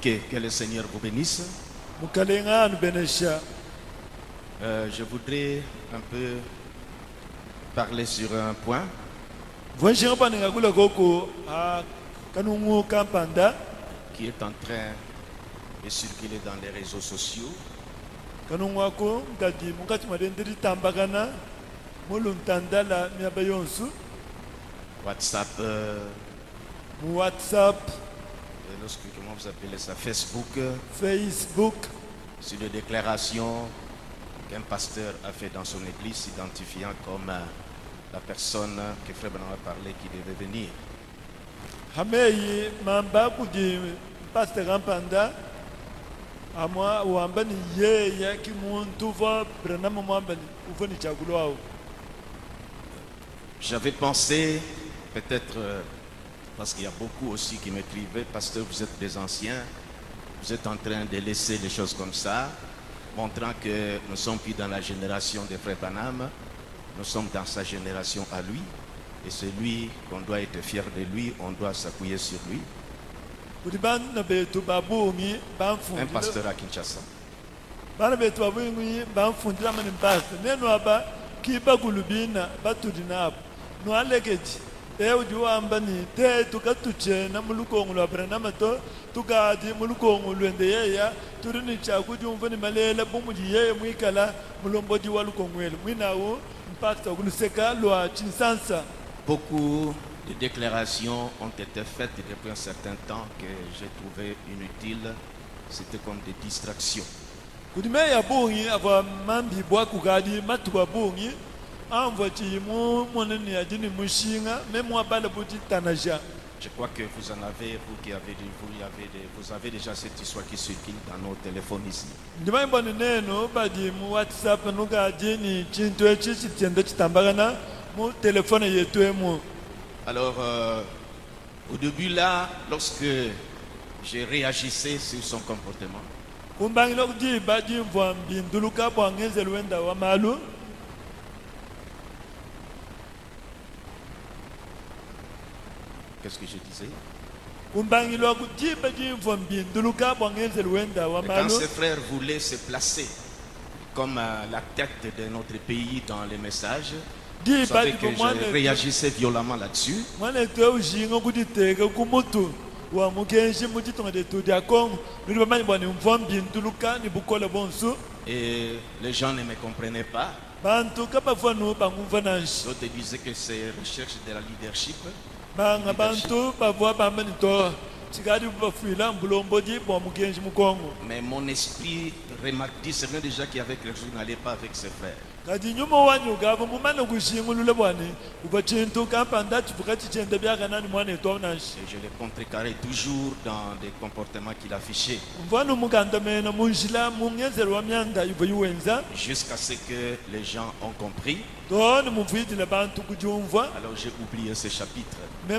que le Seigneur vous bénisse. Je voudrais un peu parler sur un point. Qui est en train de circuler dans les réseaux sociaux. WhatsApp. Comment vous appelez ça? Facebook. Sur les déclarations qu'un pasteur a fait dans son église, s'identifiant comme la personne que Frère Branham a parlé qui devait venir. J'avais pensé, peut-être, parce qu'il y a beaucoup aussi qui m'écrivaient, pasteur, vous êtes des anciens, vous êtes en train de laisser les choses comme ça, montrant que nous ne sommes plus dans la génération de Frère Branham, nous sommes dans sa génération à lui, et c'est lui qu'on doit être fier de lui, on doit s'appuyer sur lui. Un pasteur à Kinshasa. Beaucoup de déclarations ont été faites depuis un certain temps que j'ai trouvé inutiles. C'était comme des distractions. Je crois que vous en avez, vous avez déjà cette histoire qui circule dans nos téléphones ici. Alors, au début là, lorsque j'ai réagissé sur son comportement, qu'est-ce que je disais? Quand ces frères voulaient se placer comme la tête de notre pays dans les messages, vous savez que je réagissais violemment là-dessus. Et les gens ne me comprenaient pas. D'autres disaient que c'est recherche de la leadership. Mais mon esprit discernait déjà qu'avec les jours n'allait pas avec ses frères. Et je le contrecarrais toujours dans des comportements qu'il affichait. Jusqu'à ce que les gens ont compris. Alors j'ai oublié ce chapitre. Il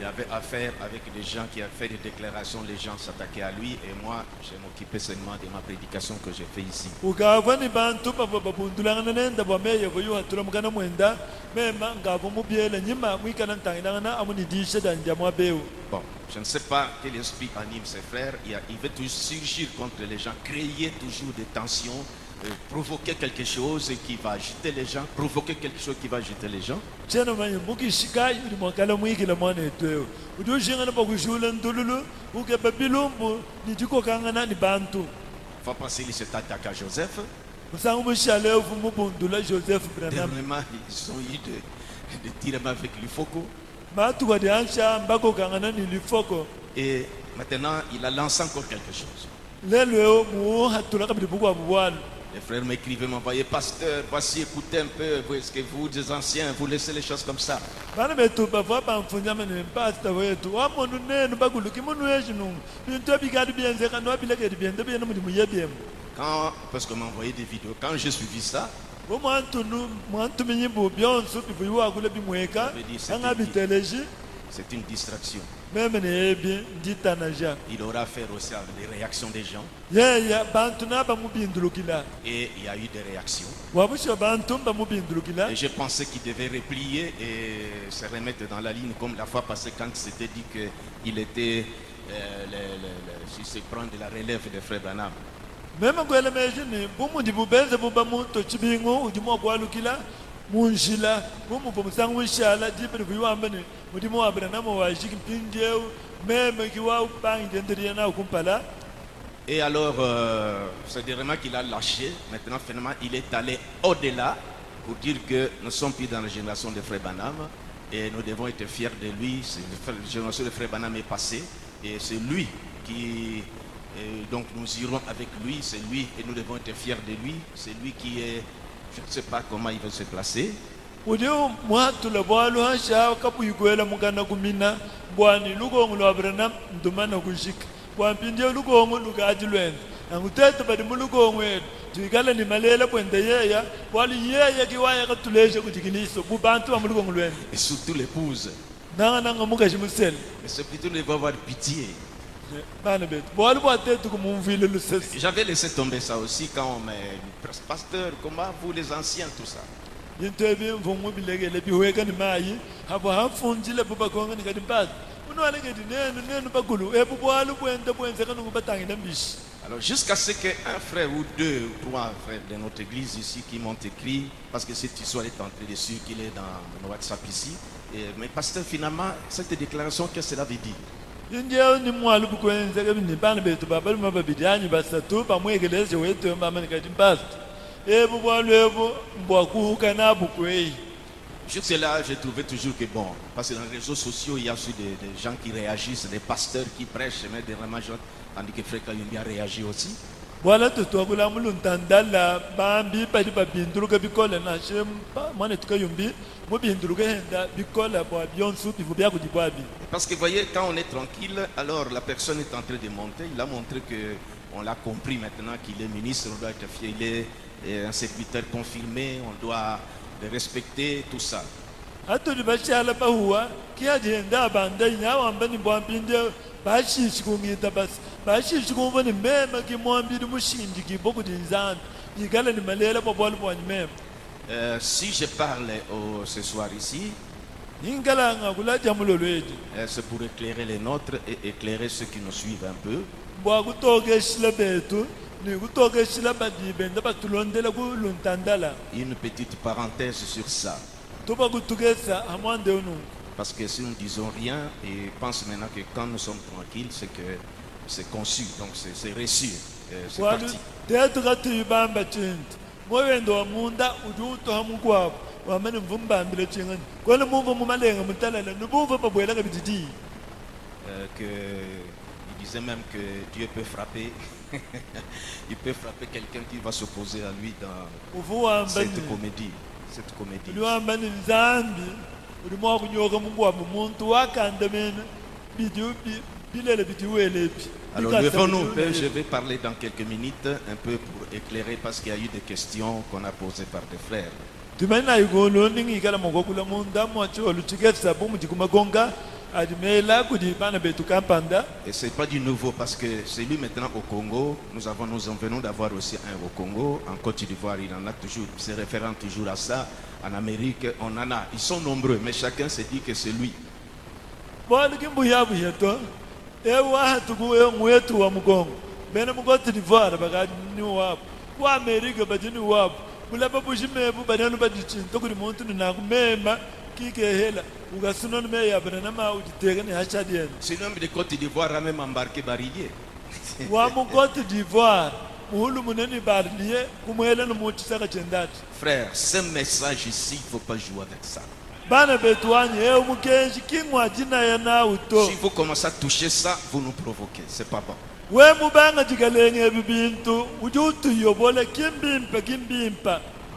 avait affaire avec des gens qui avaient fait des déclarations, les gens s'attaquaient à lui et moi je m'occupais seulement de ma prédication que j'ai fait ici. Bon, je ne sais pas quel esprit anime ses frères, il veut toujours surgir contre les gens, créer toujours des tensions, provoquer quelque chose qui va agiter les gens, provoquer quelque chose qui va agiter les gens. Il faut penser qu'il s'est attaqué à Joseph. Dernièrement, ils ont eu des tirs avec l'Ifoko. Et maintenant, il a lancé encore quelque chose. Les frères m'écrivaient, m'envoyaient, pasteur, voici, écoutez un peu, est-ce que vous, des anciens, vous laissez les choses comme ça? Parce qu'on m'a envoyé des vidéos, quand j'ai suivi ça, c'est une distraction. Il aura affaire aussi avec les réactions des gens. Et il y a eu des réactions. Et j'ai pensé qu'il devait replier et se remettre dans la ligne comme la fois passée quand il s'était dit qu'il était si c'est prendre la relève de frère Branham. Même quand elle imagine, pour mon dibu benze pour pas mon to chibingo ou du mo kwa lukila munjila pour mon pour sang wishala dipe de kuwa mbene mu di mo Abraham wa jiki pinjeu même qui wa bang dendria na kumpala. Et alors, c'est vraiment qu'il a lâché. Maintenant, finalement, il est allé au-delà pour dire que nous ne sommes plus dans la génération de frère Branham et nous devons être fiers de lui. La génération de frère Branham est passée et c'est lui qui... donc nous irons avec lui, c'est lui et nous devons être fiers de lui. C'est lui qui est... Je ne sais pas comment il va se placer. Udio mwatu la bwalu hasha kapu yukwela mukana kumina bwani lugongo lwa Abraham ndumana kushika wampindia lugongo lukajilwenda angutete badi mulugongo wetu tuikala ni malela kwenda yeya wali yeya kiwaya katulesha kutikiniso bubantu wa mulugongo lwenda Et surtout l'épouse. nanga mukashi musele Mais c'est plutôt de avoir pitié. bana betu bwali bwatetu kumumvile lusese J'avais laissé tomber ça aussi quand on met pasteur, comment vous les anciens, tout ça. into ebimvumu bilegele biweka ni mayi habo hafunjile bubakonga ni kadi mpazi unwalengedi nenu bakulu ebu bwali bwenda bwenzeka nukubatangile mbishi. Alors jusqu'à ce qu'un frère ou deux ou trois frères de notre église ici qui m'ont écrit, parce que cette histoire est entrée dessus, qu'il est dans le WhatsApp ici, mais pasteur finalement, cette déclaration, qu'est-ce que cela veut dire? India ni mwali bukwenzeka bini bana betu babali mababidi anyu basatu pamwegeleze wetu mama nikadi mpazi ebu bwali ebu mbwakuhuka na bukwei. Jusque là, j'ai trouvé toujours que bon, parce que dans les réseaux sociaux, il y a aussi des gens qui réagissent, des pasteurs qui prêchent, mais des gens, tandis que frère Kayumbi a réagi aussi. Voilà tout toi kula muluntandala bambi padi babinduluka bikola na shempa mwana tukayumbi mubinduluka henda bikola bwa byonsu bivu bya kudibwabi. Parce que vous voyez, quand on est tranquille, alors la personne est en train de monter. Il a montré que on l'a compris maintenant qu'il est ministre, on doit être fier, il est un serviteur confirmé, on doit le respecter, tout ça. Atuli bashala bahuwa kiyajenda banda inyawa mbani bwampinde bashishi kungita basi bashishi kumbani mema kimwambidi mushinji kiboku dinzambi igala ni malela bwali bwani mema. Si je parle ce soir ici, Ingala ngakula jamulo lwetu c'est pour éclairer les nôtres et éclairer ceux qui nous suivent un peu. bwakutoke shila betu ni kutoke shila badibenda batulondela kuluntandala Une petite parenthèse sur ça. tuba kutukesa amwande unu. Parce que si nous ne disons rien, et pense maintenant que quand nous sommes tranquilles, c'est que c'est conçu, donc c'est reçu, c'est Wali parti. tetu katibamba chintu mwendo wa munda ujuto hamukwabo wamene mvumbambile chingani kwana mumva mumalenga mutalala nubumva babwela kabititi. Il disait même que Dieu peut frapper. Il peut frapper quelqu'un qui va s'opposer à lui dans cette comédie. Cette comédie. Uliwamba ni nzambi ulimwa kunyoka mungu wa muntu wakandamene bilele bitiwelepi. Alors levons-nous, je vais parler dans quelques minutes un peu pour éclairer parce qu'il y a eu des questions qu'on a posées par des frères. Tumana igolo ningikala mokokula munda mwacho luchikesa bomu jikumagonga adimela kudibana betu kampanda. Et c'est pas du nouveau parce que c'est lui maintenant au Congo. Nous en venons d'avoir aussi un au Congo, en Côte d'Ivoire, il en a toujours, c'est référent toujours à ça. En Amérique, on en a. Ils sont nombreux, mais chacun se dit que c'est lui. Bwana kimbuyabu yeto ewa tuku mwetu wa mugongo bene mu Côte d'Ivoire bakani wapo kwa America badini wapo bulapa bushimebu bananu badichinto kuli muntu ninakumema kikehela ugasuna meya bana ma ujitega ni hachadien. C'est l'homme de Côte d'Ivoire a même embarqué Barillier. Wa mu Côte d'Ivoire muhulu muneni Barillier kumwela no muti saka chendati. Frère, ce message ici, il ne faut pas jouer avec ça. Si vous commencez à toucher ça, vous nous provoquez. C'est pas bon.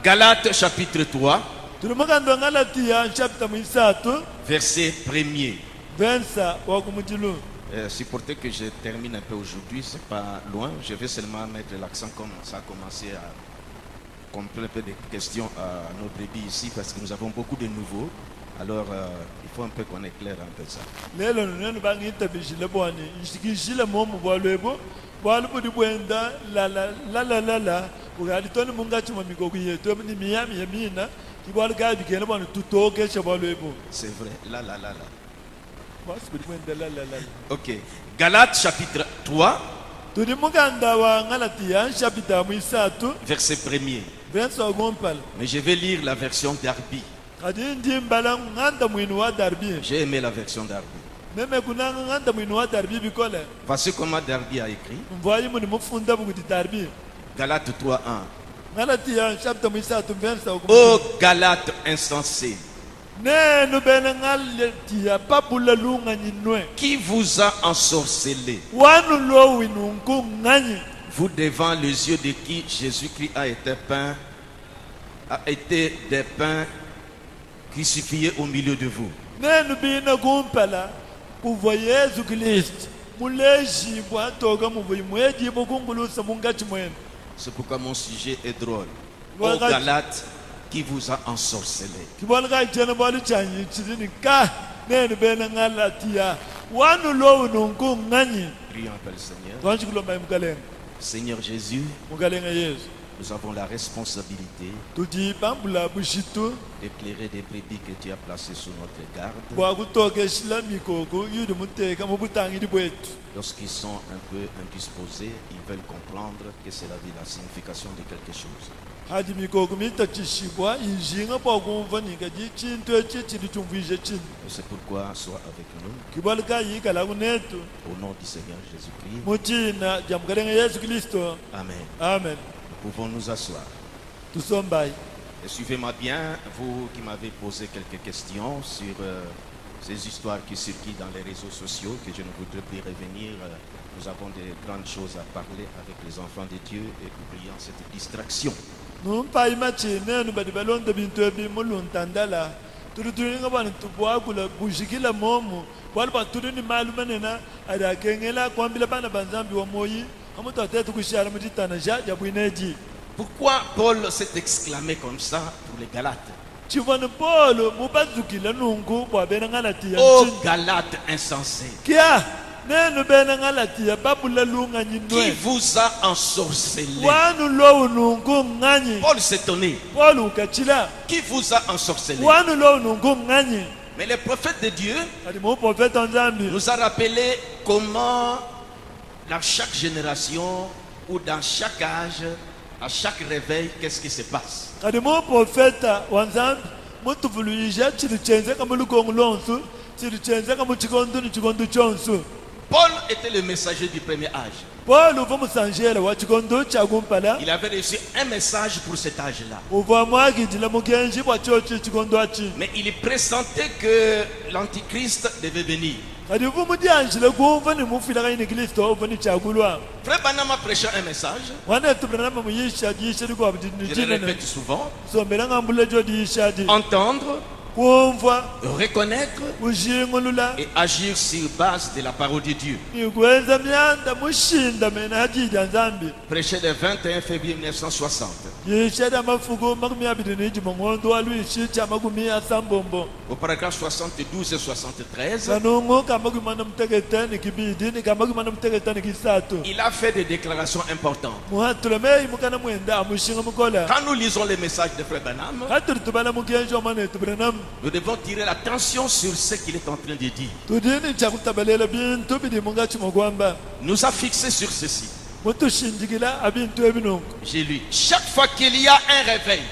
Galates chapitre 3, verset 1er. C'est pour que je termine un peu aujourd'hui, c'est pas loin. Je vais seulement mettre l'accent comme ça a commencé à comprendre un peu des questions à nos brebis ici parce que nous avons beaucoup de nouveaux. Alors, il faut un peu qu'on éclaire un peu ça. C'est vrai, là. Ok. Galates chapitre 3, tuli mukanda wa Galatia chapita mwisatu verset 1er. verse ogompala Mais je vais lire la version Darby. kadi ndimbala nganda mwinu wa Darby J'ai aimé la version Darby. meme kuna nganda mwinu wa Darby bikole Voici comment Darby a écrit. mvoyi muni mufunda bukuti Darby Galates 3, 1. Galatia chapita mwisatu verse Ô ogompala Galates insensés, nenu bene Galatia papula lunga nyinwe qui vous a ensorcelé, wanu lo winu nku nganyi vous devant les yeux de qui Jésus-Christ a été des pains crucifiés au milieu de vous. nenu bina kumpala kuva Yesu Kristu mulejibwa toka muvuyi mwejibo kungulusa mungachi mwenu. C'est pourquoi mon sujet est drôle. Ô Voilà. Galates, qui vous a ensorcelé. Kibolga jena bolu chanyi chizini ka nenu bene Galatia wanu lo winu nku nganyi Prions un peu le Seigneur. twanchi kulomba mukalenga Seigneur Jésus, mukalenga Yesu nous avons la responsabilité tuti pambula bushitu d'éclairer des brebis que tu as placées sous notre garde bwakutokeshila mikoko yudi muteka mubutangiri bwetu lorsqu'ils sont un peu indisposés, ils veulent comprendre que c'est la signification de quelque chose. hadi mikoko mitachishibwa injinga bwakumva ningaji chintu echi chili chumvise chinu Et c'est pourquoi sois avec nous kibolga yikala kunetu au nom du Seigneur Jésus-Christ. muchina ja mukalenga Yesu Kristo Amen. amen. Nous pouvons nous asseoir. Tusombai Et suivez-moi bien, vous qui m'avez posé quelques questions sur ces histoires qui circulent dans les réseaux sociaux, que je ne voudrais plus revenir. Nous avons de grandes choses à parler avec les enfants de Dieu et oubliant cette distraction. numpai machinenu badi balonda bintu ebi muluntandala tutulinga bana tubwakula bushikila momo bwali batulini malumanena adakengela kwambila bana banzambi wa moyi amutu atetu kushara mutitana ja bwineji Pourquoi Paul s'est exclamé comme ça pour les Galates? chivona polo mubazukila nungu bwabena Galatia Ô Galates insensés, kia nenu bena Galatia babula lunga qui nyinwe vous a ensorcelé? wanu lowu nungu nganyi Paul s'étonnait. polo ukachila Qui vous a ensorcelé? wanu lowu nungu nganyi Mais le prophète de Dieu kadi muprofeta nzambi nous a rappelé comment dans chaque génération ou dans chaque âge, à chaque réveil, qu'est-ce qui se passe. kadi muprofeta wa nzambi mutuvuluisha chili chenzeka mulukongo lonsu chili chenzeka muchikondu ni chikondu chonsu Paul était le messager du premier âge. polo uva musanjela wa chikondu chakumpala Il avait reçu un message pour cet âge-là. uva mwakijila mukenji bwa chochi chikondu achi Mais il pressentait que l'Antichrist devait venir. kadi uva mudianjile kuva ni mufilaka ini Kristo uva ni chakulwa Frère Branham a prêché un message, wanetu branama muyisha diisha dikuwa je le butinichinene répète souvent, sombela ngambula jo diisha di entendre, kumva reconnaître ushingulula et agir sur base de la parole de Dieu. nikwenza myanda mushinda mena hajija nzambi Prêché le 21 février 1960. yishada mafuko makumi abiri niji mongondo walwishi cha makumi asambombo Au paragraphe 72 et 73, kanungu kamakumi mana muteketani kibidi ni kamakumi mana muteketani kisatu il a fait des déclarations importantes. muhatulomei mukana mwenda amushinga mukola Quand nous lisons les messages de Frère Branham, katuri tubala mukenji omanetu branam nous devons tirer l'attention sur ce qu'il est en train de dire. tudini chakutabalela bintu bidi mungachimo kwamba Nous a fixé sur ceci. mutushinjikila abintu ebinungu J'ai lu. Chaque fois qu'il y a un réveil,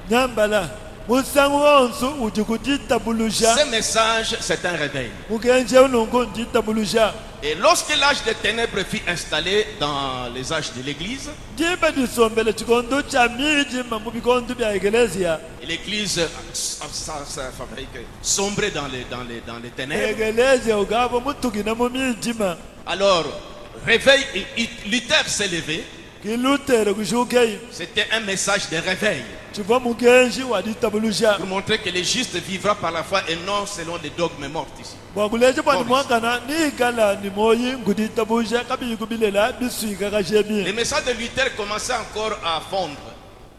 nyambala musangu wonsu uji kujitabulusha ce message, c'est un réveil. mukenji unungu njitabulusha Et lorsque l'âge des ténèbres fut installé dans les âges de l'Église, jibe disombele chikondo cha mijima mu bikondo bya egelezia et l'Église sombrait dans les ténèbres, egelezia ugavo mutukina mu mijima alors réveil, Luther s'est levé. kilutere kushukei C'était un message de réveil chiva mukenji waditabulusha pour montrer que le juste vivra par la foi et non selon les dogmes morts ici. bwakuleje pani mwakana nikala ni moyi nguditabulusha kabiyikubilela biswika kashebi Le message de Luther commençait encore à fondre.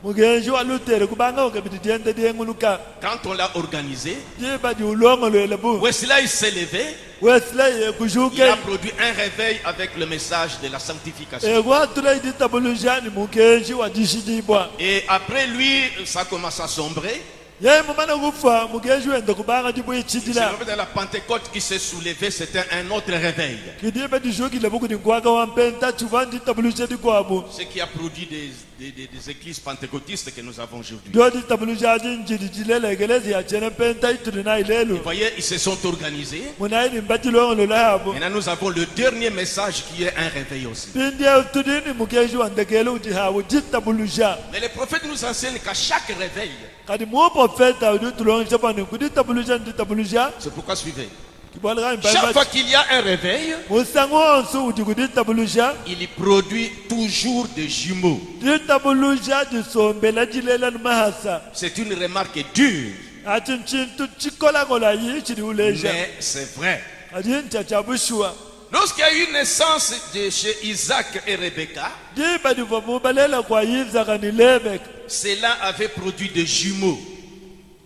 mukenji wa lutere kubanga ukabiti diende dienguluka Quand on l'a organisé, jiba di ulongolwele bu Wesley s'est levé. wesley Il kushuke a produit un réveil avec le message de la sanctification. ekwatula iditabulusha ni mukenji wadishidibwa Et après lui, ça commence à sombrer. ye mumana kufa mugenzi wenda kubanga C'est tibuyichidila le de la Pentecôte qui s'est soulevé, c'était un autre réveil. kidibe dijukile buku dinkwaka wampenta chuvandi tabulusha dikwabu Ce qui a produit des églises pentecôtistes que nous avons aujourd'hui. dio ditabulusha dinjidi jilela egelezi ya chene penta itudina Vous ilelu voyez, ils se sont organisés. munaini mbatilongo lahabo Maintenant, nous avons le dernier message qui est un réveil aussi. pindia tudini mugenzi wandekele utihawu jitabulusha Mais les prophètes nous enseignent qu'à chaque réveil, kadi mu profeta uditulongisha pani kuditabuluja nditabulusha c'est pourquoi suivez. kibolga Chaque fois imba qu'il y a un réveil, musangonsu uti kuditabuluja il produit toujours des jumeaux. ditabulusha disombela jilela numahasa C'est une remarque dure, ati nchintu chikolakola yi chili uleja mais c'est vrai. adi nchachabushwa Lorsqu'il y a eu naissance de chez Isaac et Rebecca, diba diva mubalela kwa yizaka ni lebek cela avait produit des jumeaux.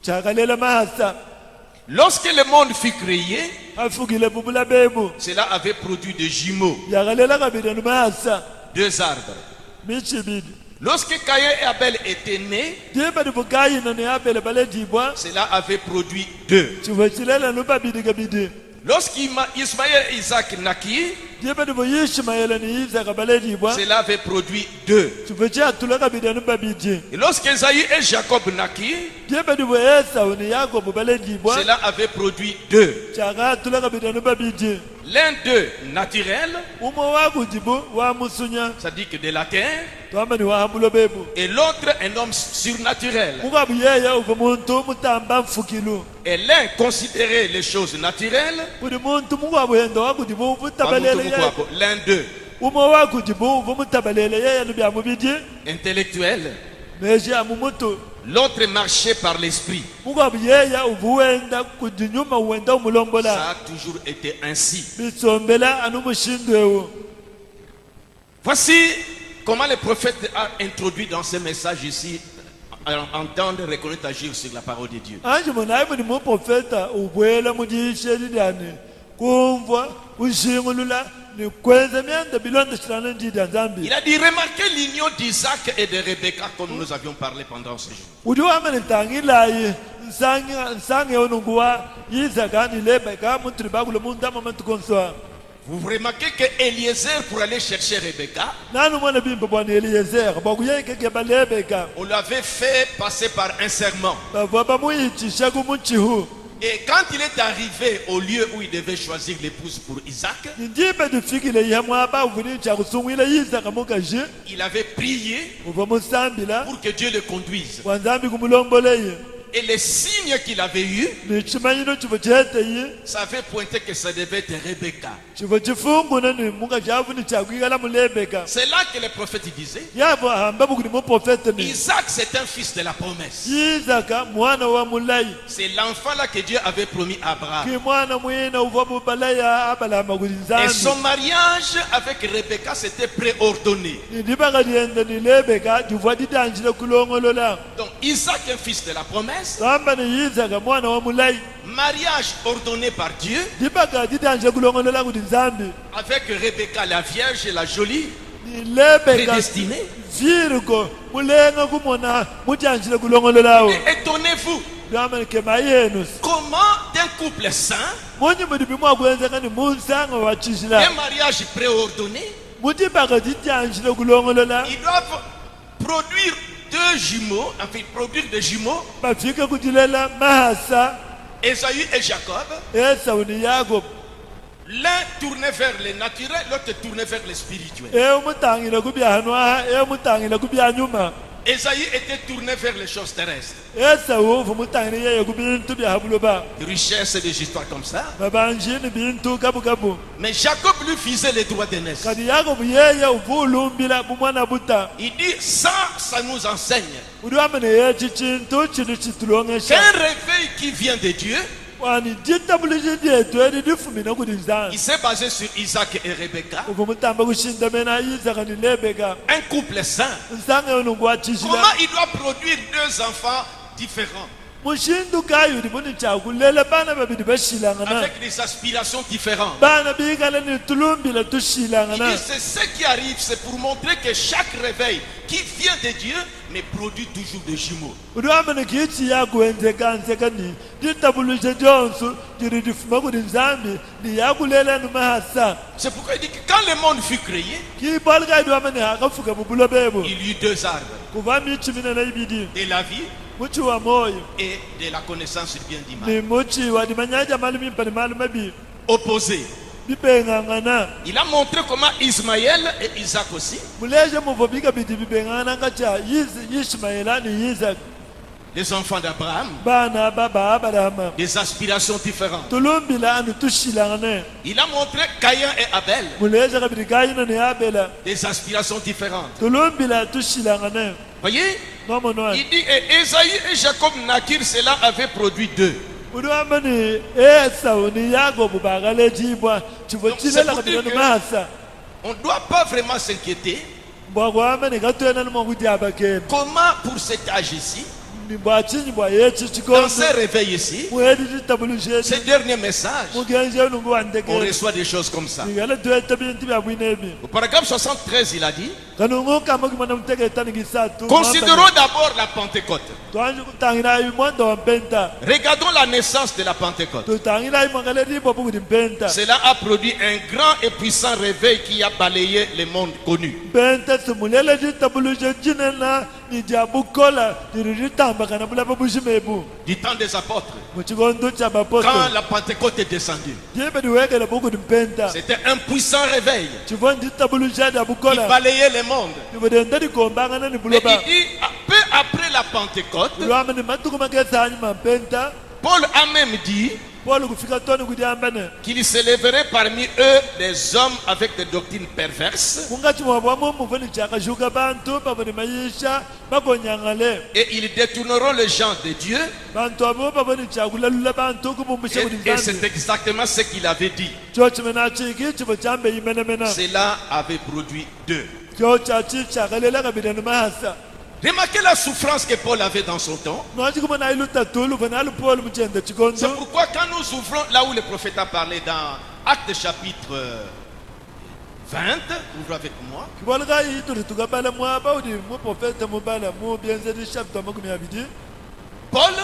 chakalela mahasa Lorsque le monde fut créé, afukile bubula bebu cela avait produit des jumeaux, yakalela kabili numahasa deux arbres. michibidi Lorsque Caïn et Abel étaient nés, diba dibukayina ni abele bale dibwa cela avait produit deux. chivo chilela nubabidi kabidi Ismaël et Isaac naquirent, diba divo yishimayela ni yizaka bale dibwa cela avait produit deux. chivo chatula kabidi nubabidi Et lorsqu'Ésaü et Jacob naquirent, diba divo esau ni yakobo bale dibwa cela avait produit deux. chakatula kabidi nubabidi L'un d'eux naturel, umo wakudibu wa musunya c'est-à-dire que de la terre, twamba ni wahambulo bebu et l'autre un homme surnaturel. mukabu yeya uva muntu mutamba mfukilu Et l'un considérait les choses naturelles, buli muntu mukabu yenda wakudibu uvutabalele yeya l'un d'eux umo wakudibu uva mutabalele yeya ni byamubidi intellectuel, meji amumutu l'autre marchait par l'esprit. mukabu yeya uva wenda kudinyuma wenda umulombola Ça a toujours été ainsi. bisombela anumushindwewu Voici comment le prophète a introduit dans ce message ici, entendre, reconnaître, agir sur la parole de Dieu. anje munayi buli muprofeta ubwela mudishelilyani kumva kushingulula ni kwenza myenda bilonda shilana ndida nzambi Il a dit, remarquez l'union d'Isaac et de Rebecca comme nous avions parlé pendant ce jour. uti wamene ntangilayi nsange onunguwa yizaka ni lebeka muntuli bakule muntama mantukonswa Vous remarquez que Eliezer, pour aller chercher Rebecca, nanu mwana bimba bwana eliezer bakuyekeke balebeka on l'avait fait passer par un serment. bava bamuyicisha kumuchihu Et quand il est arrivé au lieu où il devait choisir l'épouse pour Isaac, nindibe difikile yamwaba uvuni chakusungwile yizaka mukaji il avait prié uva musambila pour que Dieu le conduise. wanzambi kumulomboleye Et les signes qu'il avait eus, ni chimanyino chivo cheteyi ça avait pointé que ça devait être Rebecca. chivo chifunguna ni mukaji avuni chakwikala mulebeka C'est là que le prophète disait, yavo ahamba bukuni muprofete ni Isaac c'est un fils de la promesse. yizaka mwana wa mulayi C'est l'enfant là que Dieu avait promis à Abraham. ki mwana mwina uva mubalaya abalama kuli Et nzambi son mariage avec Rebecca c'était préordonné. nindibaka lienda nilebeka diva didanjile kulongolola Donc Isaac un fils de la promesse, kamba ni yizaka mwana wa mulayi mariage ordonné par Dieu dibaka didanjile kulongolola kuli nzambi avec Rebecca la vierge la jolie, nilebeka prédestinée. virgo mulenga kumona mudanjile kulongololawo Et étonnez-vous, lwamanike mayenus comment d'un couple saint, munyi mudibi mwakwenzeka ni munsanga un wachishila mariage préordonné, mudibaka didanjile kulongolola ils doivent produire deux jumeaux, enfin produire des jumeaux, bafike kudilela mahasa Ésaü et Jacob. esau ni yakobo L'un tournait vers le naturel, l'autre tournait vers le spirituel. emutangile kubyanwaha emutangile kubyanyuma Ésaü était tourné vers les choses terrestres. esau uvu mutangile yeye kubintu byahabuloba Richesse et des histoires comme ça. babanjini bintu kabukabu Mais Jacob lui visait les droits d'aînesse. kadi yakobo yeye uvu ulumbila bumwana buta Il dit, ça nous enseigne udi wamene yechi chintu chili chitulongesha qu'un réveil qui vient de Dieu, wani ditabuliji dyetu edi difumina kudi il nzansi s'est basé sur Isaac et Rebecca, uvu mutamba kushindamena yizaka ni lebeka un couple saint. nsange onungu wachishila Comment il doit produire deux enfants différents? mushindukayo ndibona chakulela bana babidi bashilangana avec des aspirations différentes. bana bikala nitulumbila Il tushilangana dit, c'est ce qui arrive, c'est pour montrer que chaque réveil qui vient de Dieu, mais produit toujours des jumeaux. udwamene kichi yakuenzekanseka ditabuluje jonso diridifuma kuti nzambi ndiyakulela numahasa C'est pourquoi il dit que quand le monde fut créé, kibalika idwamene akafuka bubulo bebo il y eut deux arbres, kuva michi minene ibidi de la vie muchi wa moyo et de la connaissance du bien du mal. ni muchi wa dimanyaja malumi mpani malumabi Opposés. bibengangana Il a montré comment Ismaël et Isaac aussi, muleje muvo bika biti bibengangana ngacha Ishmaela ni Isaac les enfants d'Abraham, bana baba Abraham des aspirations différentes. tulumbila anu tushilangane Il a montré Caïn et Abel, muleje kabiti kayina ni Abela des aspirations différentes. tulumbila tushilangane Voyez, nomonwa il dit, et Esaïe et Jacob naquirent, cela avait produit deux. udwamani Esau ni Yakobo bakalejibwa chivo Donc, c'est chilela pour kabiti dire que- numahasa On ne doit pas vraiment s'inquiéter. mbwakwamene katwena numakuti abakene Comment, pour cet âge ici, mbwachinyi bwa yechi dans chikondo ce réveil ici, mwedi chitabulujeni ce dernier message, mugenje unungu on wandekele reçoit des choses comme ça. ngale twete bintu byabwinebi Au paragraphe 73, il a dit, kanungu kama kimana muteketani gisatu considérons d'abord la Pentecôte. twanje kutangira imwanda wa mpenta Regardons la naissance de la Pentecôte. tutangira imwangale ripo pukuti mpenta Cela a produit un grand et puissant réveil qui a balayé le monde connu. mpenta simulele chitabuluje chinena nijabukola liriritambakana bulapa bushimebu Du temps des apôtres, muchikondo cha quand bapostoli la Pentecôte est descendue, jibe diwekele pukuti mpenta c'était un puissant réveil chivoni chitabuluje qui diabukola balayait le monde. ibodenda dikombangana ni Et buloba il dit, peu après la Pentecôte, lwame ni matuku makesanyi mampenta Paul a même dit polo kufika toni kuti ambane qu'il s'élèverait parmi eux des hommes avec des doctrines perverses kungati mwabwamo muvoni chakashuka bantu pavoni mayisha bakonyang'ale et ils détourneront les gens de Dieu. bantu abo pavoni chakulalula bantu kupumbusha kuti Et c'est nzambi exactement ce qu'il avait dit. cho chimene achiki chivo chambe imenemena Cela avait produit deux. cho chachi chakalela kabirani mahasa Remarquez la souffrance que Paul avait dans son temps. noachikumana iluta tulu vona alupolo muchende C'est chikondo pourquoi quand nous ouvrons là où le prophète a parlé dans Actes chapitre 20, ouvrez avec moi. kiboleka ituli tukabala mwapa kuti muprofete mubala mubyenzeri chapter makumi abidi Paul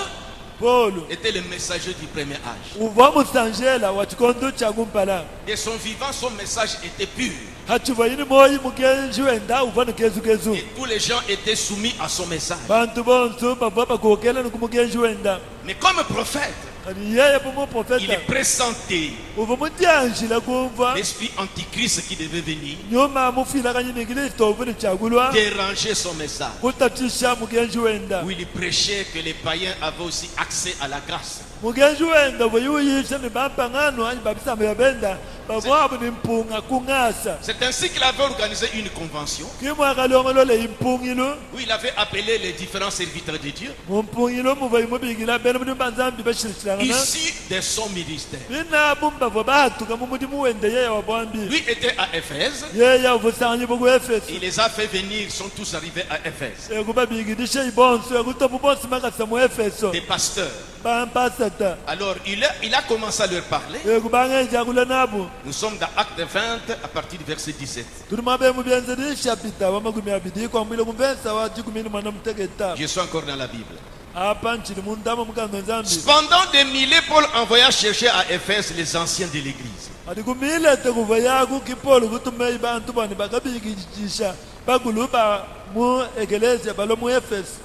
polo était le messager du premier âge. uva musanjela wa chikondo chakumpala De son vivant, son message était pur. hachiva yini moyi mukenji wenda uva nikezukezu Et tous les gens étaient soumis à son message. bantu bonso bava bakokela nikumukenji wenda Mais comme prophète, kani yeye po il muprofeta pressentait uva mutyanjila kumva l'esprit antichrist qui devait venir nyuma mufila kanyini kristo uvuni chakulwa déranger son message. kutatisha mukenji wenda Où il prêchait que les païens avaient aussi accès à la grâce. mukenji wenda vuyuyisha ni bampangano anyi babisambo ya benda bavwabu ni mpunga kung'asa C'est ainsi qu'il avait organisé une convention kimwakalongolole impungilo où il avait appelé les différents serviteurs de Dieu, mumpungilo muva imubikila bene mudi banzambi bashirikirangana issus de son ministère. binabu mbavo bahatuka mumudimu wende yeye wabwambi Lui était à Éphèse. yeye uvusanyi boku efeso Il les a fait venir, ils sont tous arrivés à Éphèse. ekubabikidisha ibonso ekutopu bonsi makasa mu efeso Des pasteurs. bampasata Alors il a commencé à leur parler. ekubangenjakula nabo Nous sommes dans Acte 20 à partir du verset 17. tuli mwabe mubyenzerisha pita wa makumi abidi kwambile kumvensa wa chikumini mwana muteketa Je suis encore dans la Bible. apa nchili mundamo mukango nzambi Pendant des milliers, Paul envoya chercher à Éphèse les anciens de l'église. ati kumilete kuva yaku kipolo kutumei bantu bani bakabikidisha bakuluba mu ekelesia balo mu efeso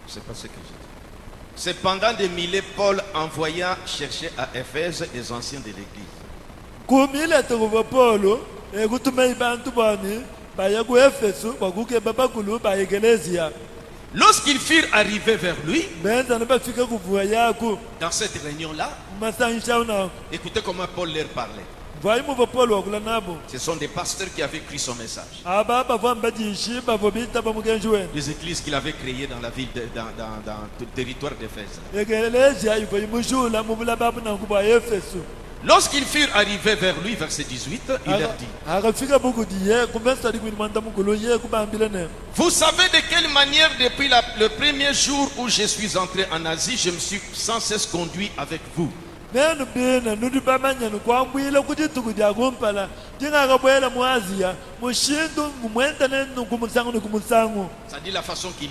C'est pas ce que j'ai dit. C'est pendant des milliers, Paul envoya chercher à Éphèse les anciens de l'église. kumilete kuva polo ekutumei bantu bani baya ku efeso bakukeba bakulu ba ekelesia Lorsqu'ils furent arrivés vers lui, benza ne bafika kuvuwa yaku dans cette réunion-là, masangisha unako écoutez comment Paul leur parlait. vaimuva polo wakula nabo Ce sont des pasteurs qui avaient cru son message. aba bavo ambajishi bavo bita bamukenji wena Les églises qu'il avait créées dans la ville, dans tout le territoire d'Éphèse. ekelesia ivo imushula muvula babu nanku bwa efeso Lorsqu'ils furent arrivés vers lui, verset 18, il leur dit, akafika bukudiye kumesa dikwimanda mukoloye kubambile ne vous savez de quelle manière depuis le premier jour où je suis entré en Asie, je me suis sans cesse conduit avec vous. nenu bina nudi bamanyani kwambwile kuti tukudya kumpala tingakabwela mu Asia mushindu mumwenda nenu kumusangu ni kumusangu Ça dit la façon qu'il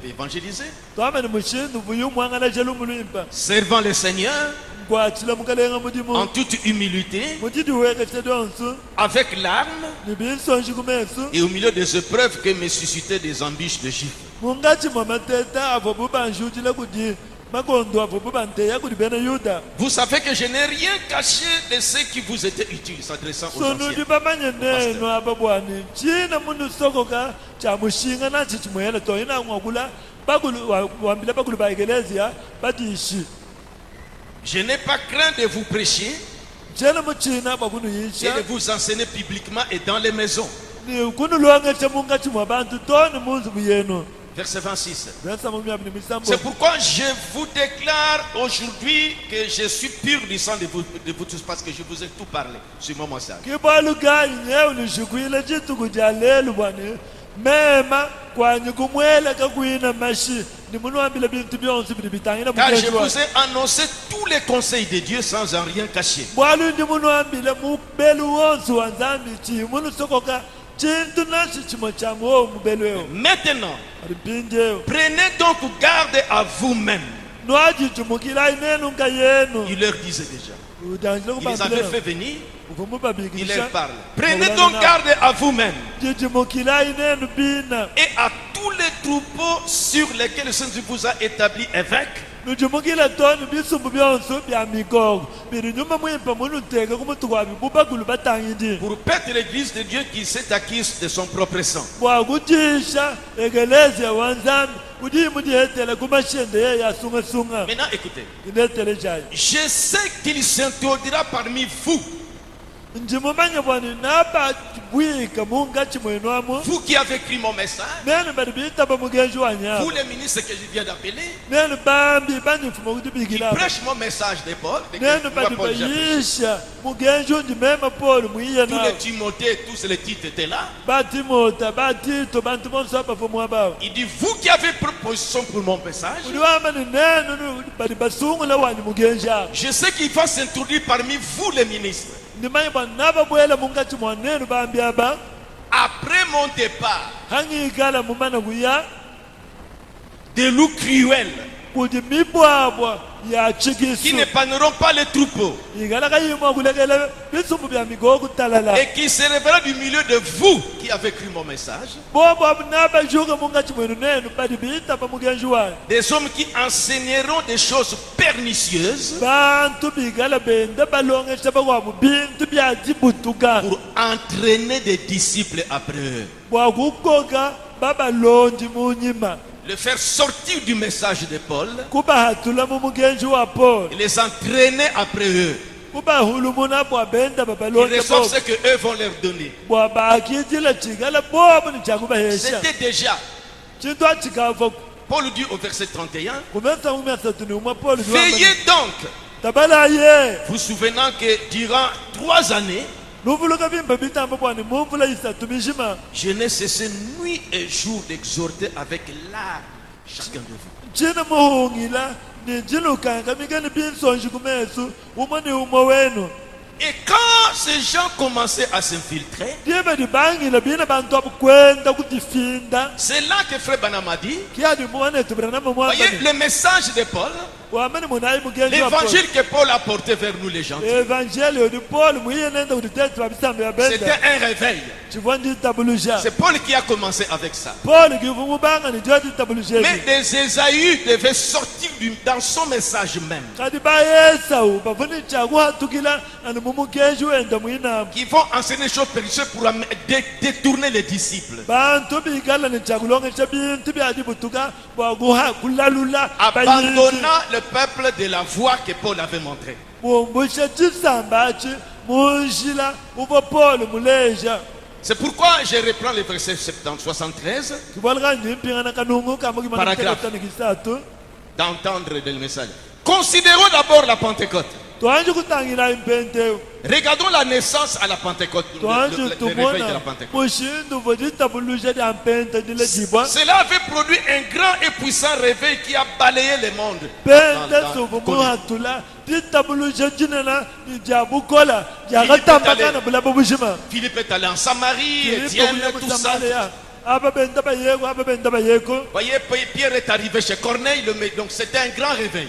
évangélisait. twamene mushindu vuyu mwangana chelu mulimpa Servant le Seigneur kwachila mukalenga mudimu en toute humilité, mutidi wekese donsu avec larmes ni binsonji kumesu et au milieu des épreuves que me suscitaient des embûches de Juifs. mungati mwamateta avo bubanjutile kuti magondo avo bubanteya kuti bene yuda Vous savez que je n'ai rien caché de ce qui vous était utile, s'adressant aux sonudi anciens. bamanye neno apa bwani china mundu sokoka chamushinga nachi chimwele to ina ngwakula wambile bakulu ba ekelezia batishi Je n'ai pas craint de vous prêcher chena muchina et bakunuyisha de vous enseigner publiquement et dans les maisons. ni kunulongecha mungati mwa bantu toni munzu buyenu Verset 26. versa mumi abini misambo C'est pourquoi je vous déclare aujourd'hui que je suis pur du sang de vous tous, parce que je vous ai tout parlé sur mon message. kibalugayi nyeu nishikwile chituku cha lelu bwani mema kwanyi kumwela kakwina mashi ni munu wambile bintu byonse bili bitangina Car je mukeshwa vous ai annoncé tous les conseils de Dieu sans en rien cacher. bwalu ndi munu wambile mubelu wonse wa nzambi chi munu sokoka chintu nashi chimo changu wo mubelu eo Maintenant, alimpinjeo prenez donc garde à vous-même. nwajitumukila inenu nka yenu Il leur disait déjà. utanjile Il les avait fait kubambile venir, uvumu il babikisha leur parle. Prenez donc garde à vous-même jitumukila inenu bina et à tous les troupeaux sur lesquels le Seigneur vous a établi évêque, nujumukila toni bisumbu byonse bya migogo biri nyuma mwimpa munu teka kumutukwabi bubagulu batangidi pour paître l'église de Dieu qui s'est acquise de son propre sang. bwakutisha ekelezia wanzambi kuti mudihetele kumashende ye yasungasunga Maintenant, écoutez. inetele jayo Je sais qu'il s'introduira parmi vous, njimumanye bwani napa bwika munga chimwenu amu vous qui avez écrit mon message, nenu bali bitaba mugenji vous wanyabo les ministres que je viens d'appeler, nenu bambi banifuma kuti qui bikilapa prêchent mon message de Paul, de nenu bali Paul j'ai prêché. bayisha mugenji undimema poli mwiye Tous nawo les Timothée, tous les titres étaient là. batimota batito bantu bonse abafumu ababo Il dit, vous qui avez proposition pour mon message, kuti wamba ni nenu bali basungula wani mugenji abo je sais qu'il va s'introduire parmi vous les ministres. ndimanye bwani nababwela mungati mwa nenu bambi aba Après mon départ, hangikala mumana kuya des loups cruels kuti mibwabwa qui yachikisu n'épargneront pas les troupeaux ikala kayimwa kulekela bisumbu bya migogo kutalala et qui se révélera du milieu de vous qui avez cru mon message, bobo nabajuka mungati mwenu nenu bali bitaba mugenji wani des hommes qui enseigneront des choses pernicieuses bantu bikala benda balongesha bakwamu bintu byajibutuka pour entraîner des disciples après eux, bwakukoka babalonji munyima le faire sortir du message de Paul kubahatula mu mugenji wa Paul et les entraîner après eux. kubahulumuna bwabenda Ils babalonje reçoivent bobo ce que eux vont leur donner. bwabakijila chikala bobo ni chakubahesha C'était déjà, chintu achikava Paul dit au verset 31, kumesa umesatuni umwa Paul veillez donc, tabalaye vous souvenant que durant 3 années, luvuluka bimba bitambo bwani mumvula isatu mishima je n'ai cessé nuit et jour d'exhorter avec l'art chacun de vous. china muhungila ninjilukanga migani binsonji kumesu umwe ni umwe wenu Et quand ces gens commençaient à s'infiltrer, ndibe dibangila bina bantu abukwenda kutifinda c'est là que Frère Branham a dit, kiadi muwane tubranamo voyez, mwambani le message de Paul, wamani munayi mugenji wa Paul l'évangile que Paul a porté vers nous les gens, evanjeli odi Paul muiye nenda kutitete babisambo ya benda c'était un réveil. chivwa nditabuluja C'est Paul qui a commencé avec ça. Paul kivumubanga nijo titabuluja Mais des Ésaïe devaient sortir dans son message même, kadi bayesawu bafuni chakuhatukila ani mumugenji wenda mwinamu qui vont enseigner des choses pernicieuses pour détourner les disciples, bantu bikala ni chakulongesha bintu byadibutuka bwakuha kulalula bayinji abandonnant le peuple de la voie que Paul avait montrée. bumbushe chisambachi munjila uvo Paul muleja C'est pourquoi je reprends le verset 73 kibalika ndimpingana kanungu kama Paragraphe. kimanatanikisatu d'entendre le message. Considérons d'abord la Pentecôte. twanje kutangira impente Regardons la naissance à la Pentecôte, twanje le réveil de tubona la Pentecôte. mushindu vojitabuluja ya impente dile dibwa Cela avait produit un grand et puissant réveil qui a balayé le monde. pente suvumuhatula ditabuluja jinena jabukola jagatambakana bulabo bushima Philippe est allé en Samarie, Étienne, tout ça. ababenda bayeko Voyez, Pierre est arrivé chez Corneille, donc c'était un grand réveil.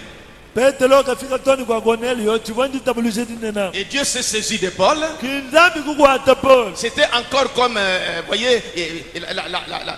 petelo kafika toni kwa Cornelio tivandi tabuluja dinena Et Dieu s'est saisi de Paul. kinzambi kukwata Paul C'était encore comme, voyez,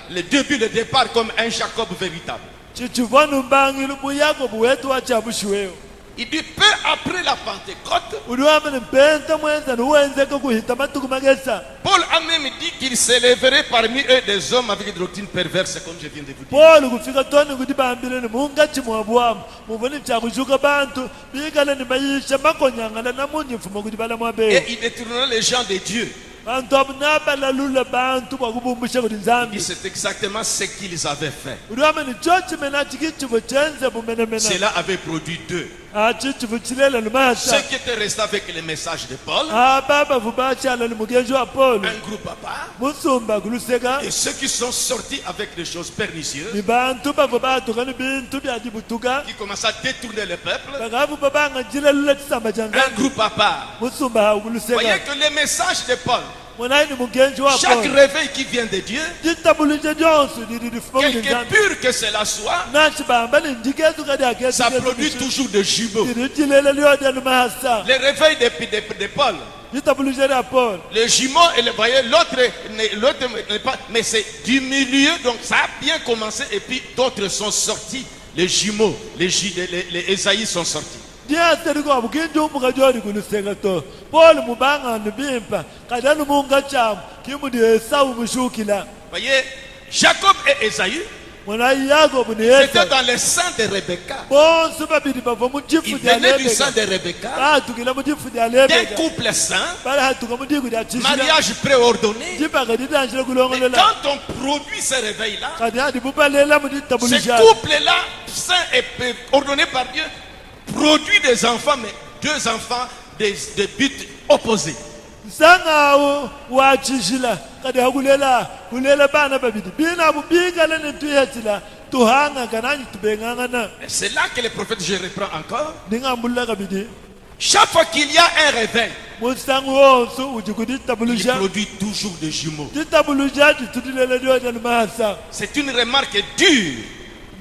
le début, le départ, comme un Jacob véritable. chichivanu mbangi lubuyako buwetu wachabushiweyo Il dit, peu après la Pentecôte, uliwamene mpenta mwenza nuwenzeka kuhita matuku magesa Paul a même dit qu'il s'élèverait parmi eux des hommes avec des doctrines perverses, comme je viens de vous dire. Paul kufika toni kuti bambireni mungachi mwabwamu muvoni chakushuka bantu bikale ni mayisha makonyangana namunyifumo kuti bala mwabeyo Et il détournera les gens de Dieu. bantu abunabalalula bantu bwakubumbusha kuti Et nzambi c'est exactement ce qu'ils avaient fait. uliwamene chochimene chikichivo chenze bumenemena Cela avait produit deux. achichivo chilela lumasa Ceux qui étaient restés avec le message de Paul, ababa vubachala ni mugenzi wa Paulo un groupe à part, musumba kuluseka et ceux qui sont sortis avec des choses pernicieuses, ni bantu bavo batuka ni bintu byadibutuka qui commencent à détourner le peuple, bakavuba bangajilalula chisamba cha un nzambi groupe à part. musumba Voyez kuluseka que le message de Paul, mwanayi ni mugenzi wa chaque Paulo réveil qui vient de Dieu, chitabulije jonse lili lifuma kuti quelque nzambi pur que cela soit, nachibamba ni njikezu kadi ça produit toujours des jumeaux. lili jilele lyode lumasa Le réveil de Paul, chitabulije lya Paulo les jumeaux, et vous voyez, l'autre n'est pas, mais c'est du milieu, donc ça a bien commencé, et puis d'autres sont sortis, les jumeaux, les Ésaïe sont sortis. ndiyaseriko bukinji umuka jodi kuluseka to Paulo mubangani bimpa kadani munga chamu kimudi Esau mushukila Voyez, Jacob et Ésaü, mwanayi Yakobo ni c'était Esau dans le sang de Rebecca. bonse babili bava muchifu Ils lya venaient du sang Lebeka de Rebecca, batukila muchifu lya d'un Lebeka couple saint, bali hatuka mudiku lya chishila mariage préordonné. chipaka didanjila Et kulongolela quand on produit ce réveil-là, kadi hadi bubalela ce muditabulija couple-là, saint et ordonné par Dieu, produit des enfants, mais deux enfants de buts opposés. sangawo wachishila kadi kulela bana babili bina bubikala nentuyachila tuhanga kananyi tubengangana Et c'est là que le prophète, je reprends encore, ningambulula kabidi chaque fois qu'il y a un réveil, musangu wonso uji il kuditabulija produit toujours des jumeaux. ditabulija ditudilele lyode lumasa C'est une remarque dure,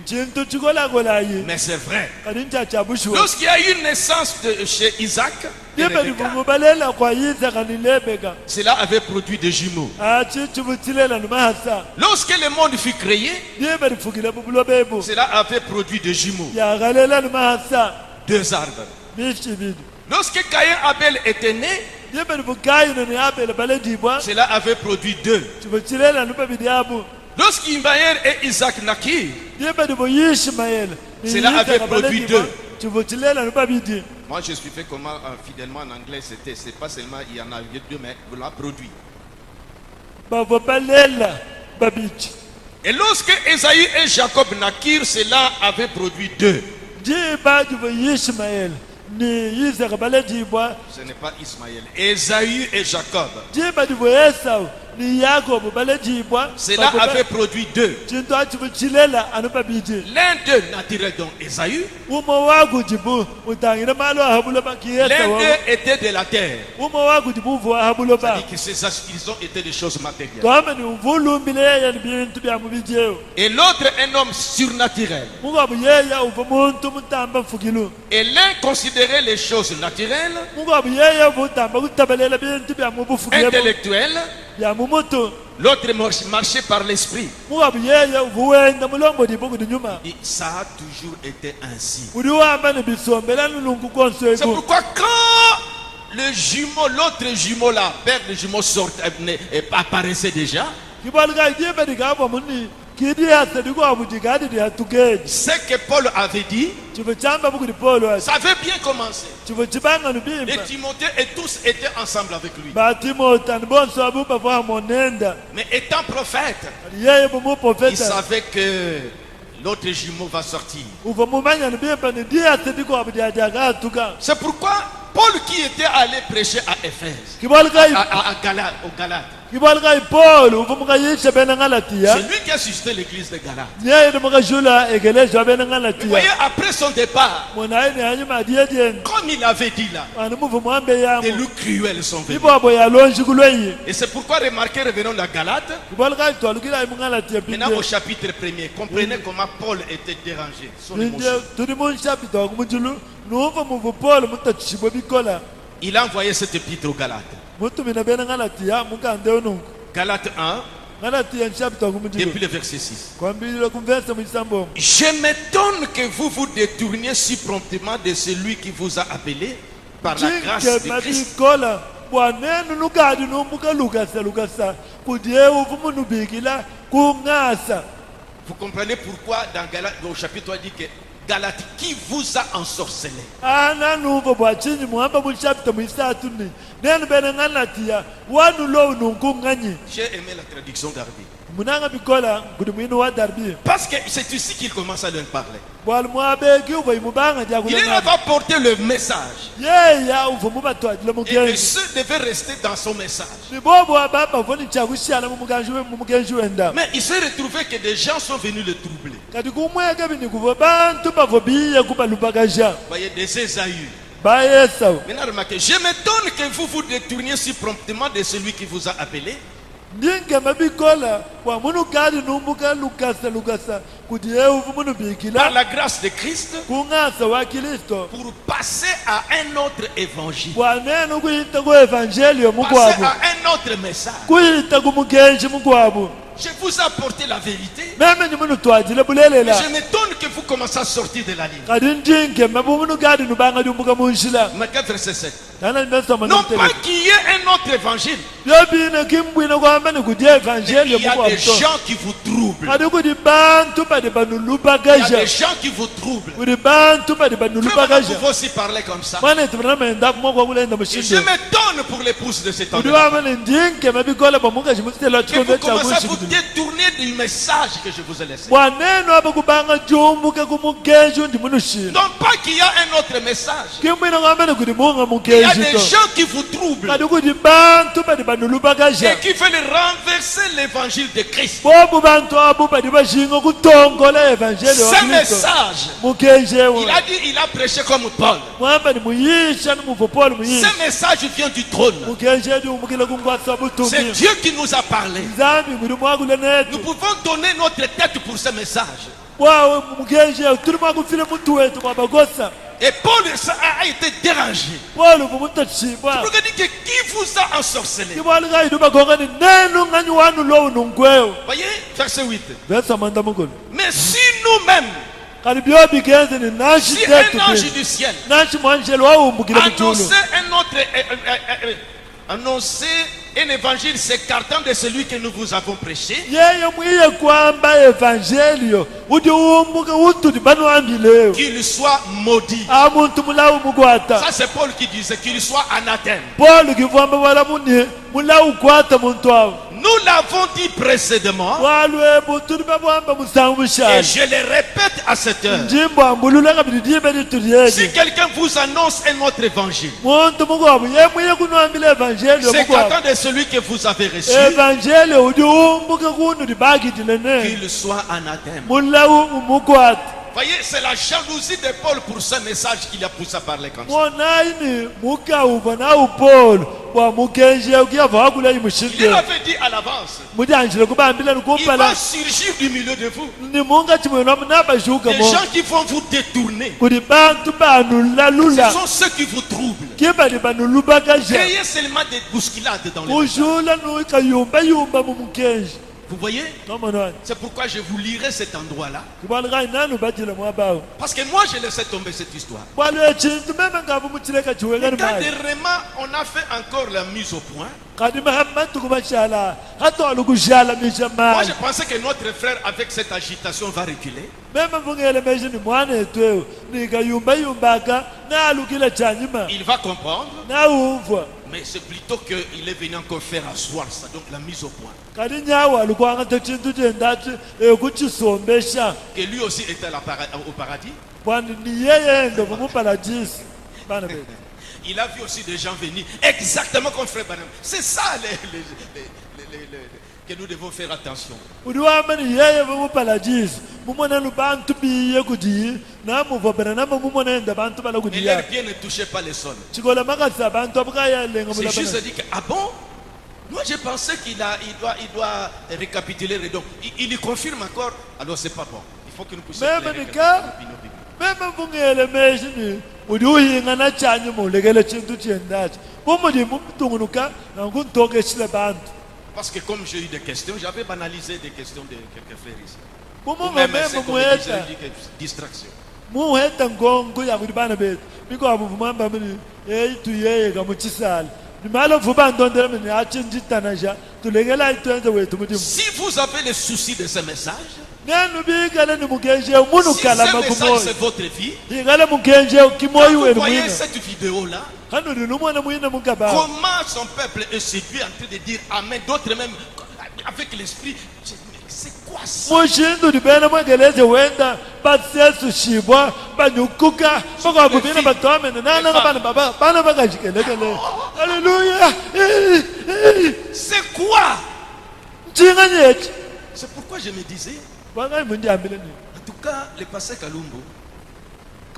chintu chikolakolayi mais c'est vrai. kadi nchachabushiwa Lorsqu'il y a eu une naissance chez Isaac, et dibe Rebecca, divuvubalela kwa Isaka ni Lebeka cela avait produit des jumeaux. achichivuchilela lumasa Lorsque le monde fut créé, dibe difukile bubulo bebu cela avait produit des jumeaux, yakalela lumasa deux arbres. bishibidi Lorsque Caïn Abel était né, dibe difukayino ni Abele bale dibwa cela avait produit deux. chivuchilela nubabidi abu Lorsqu'Ismaël et Isaac naquirent, dibe difuyishmayela cela avait produit deux. chivuchilela nubabidi Moi, je suis fait comment fidèlement en anglais, c'est pas seulement il y en a eu deux, mais vous l'a produit. bavo balela babidi Et lorsque Esaü et Jacob naquirent, cela avait produit deux. diba difuyishmayela ni Isaka bale dibwa Ce n'est pas Ismaël. Esaü et Jacob. diba divu Esau ni Yakobo bale dibwa Cela avait produit deux. chintu achivuchilela anubabidi L'un d'eux natirait donc Esaü. umo waku jibu utangire malo ahabulo ba L'un kiyesa d'eux était de la terre. umo waku jibu vu ahabulo ba C'est-à-dire que ils ont été des choses matérielles. twame ni uvulumbile yeya ni bintu bya mubijeo Et l'autre, un homme surnaturel. mungabu yeya uva muntu mutamba mfukilu Et l'un considérait les choses naturelles, mungabu yeya uva utamba kutabalela bintu bya mubufukile intellectuelles. bya mumutu L'autre marchait par l'esprit. mungabu yeya uva wenda mulombo dibu kudi nyuma Et ça a toujours été ainsi. uli wamba ni bisombela nulungu C'est konsweku pourquoi quand le jumeau, l'autre jumeau là, père de jumeau apparaissait déjà, kibalika dibe dikabwa muni kidi hasa dikwa bujikadi dihatukeji ce que Paul avait dit, chivu chamba bukudi Paulo ça avait bien commencé. chivu chibanga Et nubimba Timothée et tous étaient ensemble avec lui. batimota ni bonso abuba fa monenda Mais étant prophète, yeye bumu il profeta savait que l'autre jumeau va sortir. uva mumanya ni bimba ni dia sediko abudi ajaka tuka C'est pourquoi Paul qui était allé prêcher à Éphèse, kibalgai à Galate, aux Galates. kibalgai Paul uvumuka yisha bena ngalatia C'est lui qui a suscité l'église de Galate. yeye muka jula egeleja bena Vous ngalatia voyez, après son départ, mona ni anyuma diedien comme il avait dit là, anu muvumwambe des yamu loups cruels sont venus. ibobo ya lonji kulweyi Et c'est pourquoi, remarquez, revenons à Galate. kibalgai twalukila imungalatia Maintenant au pinde chapitre 1er, comprenez comment Paul était dérangé. Son pinde émotion. tuni munshapita kumujulu nuva muvu Paul mutachibwe bikola Il a envoyé cette épître aux Galates. mutu mina bena ngalatia mukande nungu Galates 1, ngalatia nshapita kumujulu depuis le verset 6. kwambili kumvesa muisambo Je m'étonne que vous vous détourniez si promptement de celui qui vous a appelé par la grâce jinke de Christ. mabikola bwanenu lugadi numbuka lukasa kudie uvumunu bikila kungasa Vous comprenez pourquoi dans Galates, au chapitre 3, il dit que Galates, qui vous a ensorcelé? ana nuvo bwachinyi muhamba muchapita muisatuni nenu bene ngalatia wanu lo nunkunganyi J'ai aimé la traduction d'Arby. munanga bikola kudi mwinu wa darbi Parce que c'est ici qu'il commence à leur parler. bwalimu abeki uvo imubanga Il jakulengana va porter le message. yeya uvumu batwadile Et mugenji ceux devaient rester dans son message. nibobo ababa voni chakushala mumugenji wenda Mais il s'est retrouvé que des gens sont venus le troubler. kati kumweke binikuvo bantu bavo biye kubalupakasha Voyez, des Ésaü. bayesawu Maintenant, remarquez, je m'étonne que vous vous détourniez si promptement de celui qui vous a appelé ndinge mabikola wamunu kadi numbuka lukasa kuti yeuvu munu par bikila la grâce de Christ kung'asa wa kristo pour passer à un autre évangile, bwanenu kuyita ku evangelio passer mukwabu à un autre message. kuyita kumugenji mukwabu Je vous ai apporté la vérité. meme ni munu twajile Mais bulelela je m'étonne que vous commencez à sortir de la ligne. kadi ndinge mabu munu kadi nubanga dumbuka munshila Mais 4 verset 7. tana nimesoma Non nomtele pas qu'il y ait un autre évangile. byobine kimbwina kwamba ni kuti Mais evangelio il y a des mukwabu gens qui vous troublent. kadi kuti bantu badi Il y a banulupakasha des gens qui vous troublent. kuti bantu badi Comment vous banulupakasha pouvez aussi parler comme ça? mwana timanamenda kumokwa kulenda Et je mushinde m'étonne pour l'épouse de cet homme. kuti wamene ndinge mabikola pamuka chimusitela Que vous chikonde commencez à vous chakushikuti détourner du message que je vous ai laissé. bwanenu apa kubanga jumbuke kumugenji ndi munushina Non pas qu'il y a un autre message. kimwina kwamene kuti munga Il y a mugenji des to gens qui vous troublent kati kuti bantu badi banulupakasha et qui veulent renverser l'évangile de Christ. bobu bantu abo badi bashinga kutongola evanjeli wa Ce kristo message, mugenji ewe il a dit, il a prêché comme Paul. mwamba ni muyisha ni muvopoli muyisha Ce message vient du trône. mugenji edi umukile kungwasa C'est butumbi Dieu qui nous a parlé. nzambi kuti mwakule Nous netu pouvons donner notre tête pour ce message. bwawe mugenji ewe tuli mwakufile mutu wetu kwa bagosa Et Paul a été dérangé. polo kumutachibwa Pour dire que qui vous a ensorcelé? kibwalika idu bakongani nenu ng'anyi wanu lowu nunkweo Voyez, verset 8. vesa manda mukulu Mais si nous-mêmes, kali byobigenzi ni nashi si tetu un ange pe du ciel nashi mwanjeli wawumbukile muchulu annonçait un autre, annoncer un évangile s'écartant de celui que nous vous avons prêché, yeye mwiye kwamba evangelio uti uwumbuke ututi banuambileyo qu'il soit maudit. amuntu mulawu mukwata Ça c'est Paul qui disait qu'il soit anathème. polo kivwamba wala muni mulawu kwata muntu awo Nous l'avons dit précédemment walwebu tuli babwamba musangu et bushali je le répète à cette heure. njimbo ambulula kabili dibe lituli Si yedi quelqu'un vous annonce un autre évangile, muntu mukwabu ye mwiye kunuambila evangelio mukwabu s'écartant de celui que vous avez reçu, evangelio uti uwumbuke kunu libakitile ne qu'il soit anathème. mulawu umukwata Voyez, c'est la jalousie de Paul pour ce message qu'il a poussé à parler comme ça. monaini mukauva nawu polo bwa mukenji ukuyava wakulayi Il mushinde avait dit à l'avance, mutanjile kubambila ni il va kumpala surgir du milieu de vous. ni munga chimwena munabashuka Des mo gens qui vont vous détourner. kuti bantu Ce banulalula sont ceux qui vous troublent. kibali banulubakasha Créez seulement des bousculades dans les batailles. kushula nukayumbayumba mu mukenji Vous voyez? nomonani C'est pourquoi je vous lirai cet endroit-là. kibwalikai nanu bajile mwabawo Parce que moi, je laissé tomber cette histoire. bwaliwe chintu meme ngavu muchileka Mais chiwekani quand mali dernièrement, on a fait encore la mise au point, kati mahamatu kubashala hatoli kushala misha moi mali je pensais que notre frère, avec cette agitation, va reculer. meme mvungele meshe ni mwana etwewe nikayumbayumbaka nalukile chanyima Il va comprendre. nawumvwa Mais c'est plutôt qu'il est venu encore faire asseoir ça, donc la mise au point. kati nyawo alukwanga to chintu chendatu ekuchisombesha Que lui aussi était au paradis. bwani ni yeye ndo mumuparadisi bana betu Il a vu aussi des gens venir exactement comme Frère Branham. C'est ça que nous devons faire attention. Udiwamani yeye vumupalajisi mumona lubantu biye kudiyi namuvobera mumona bantu bala Mais kudiya leur pied ne touchait pas le sol. chikola makasi abantu abukaya lenga C'est juste mulabana dit que, ah bon? Moi j'ai pensé il doit récapituler les dons. Il y confirme encore, alors c'est pas bon. Il faut que nous puissions Même éclairer les quelque gars, chose d'opinion biblique. meme mungele meshini udiuhinga na chanyu mulekele chintu chiendachi mumudi mumtungunuka nanguntoke chile bantu Parce que comme j'ai eu des questions, j'avais banalisé des questions de quelques frères ici. Ou mumuva même meme c'est comme je muheta dis que distraction. muheta ngongo yakuti bana betu biko muvumamba mini eitu yeye kamuchisala nimalo vuba ndondera mini achinjitanaja tulekela itwenze wetu mudimu Si vous avez le souci de ce message, nenu bikale ni mukenje si munu ce kalama message kumoyo c'est votre vie, ikale mukenje quand kimoyo vous wenu voyez mwina cette vidéo-là, hano rinumwana mwina mukaba comment son peuple est séduit en train de dire Amen, d'autres même avec l'esprit, c'est quoi ça? mushindu libena mwegeleze wenda basesu shibwa banyukuka bakabubina batomene nananga bana bakajikelekele haleluya C'est quoi? njinga nyechi C'est pourquoi je me disais, bangai mundiambile ni en tout cas, le pasteur Kalumbo,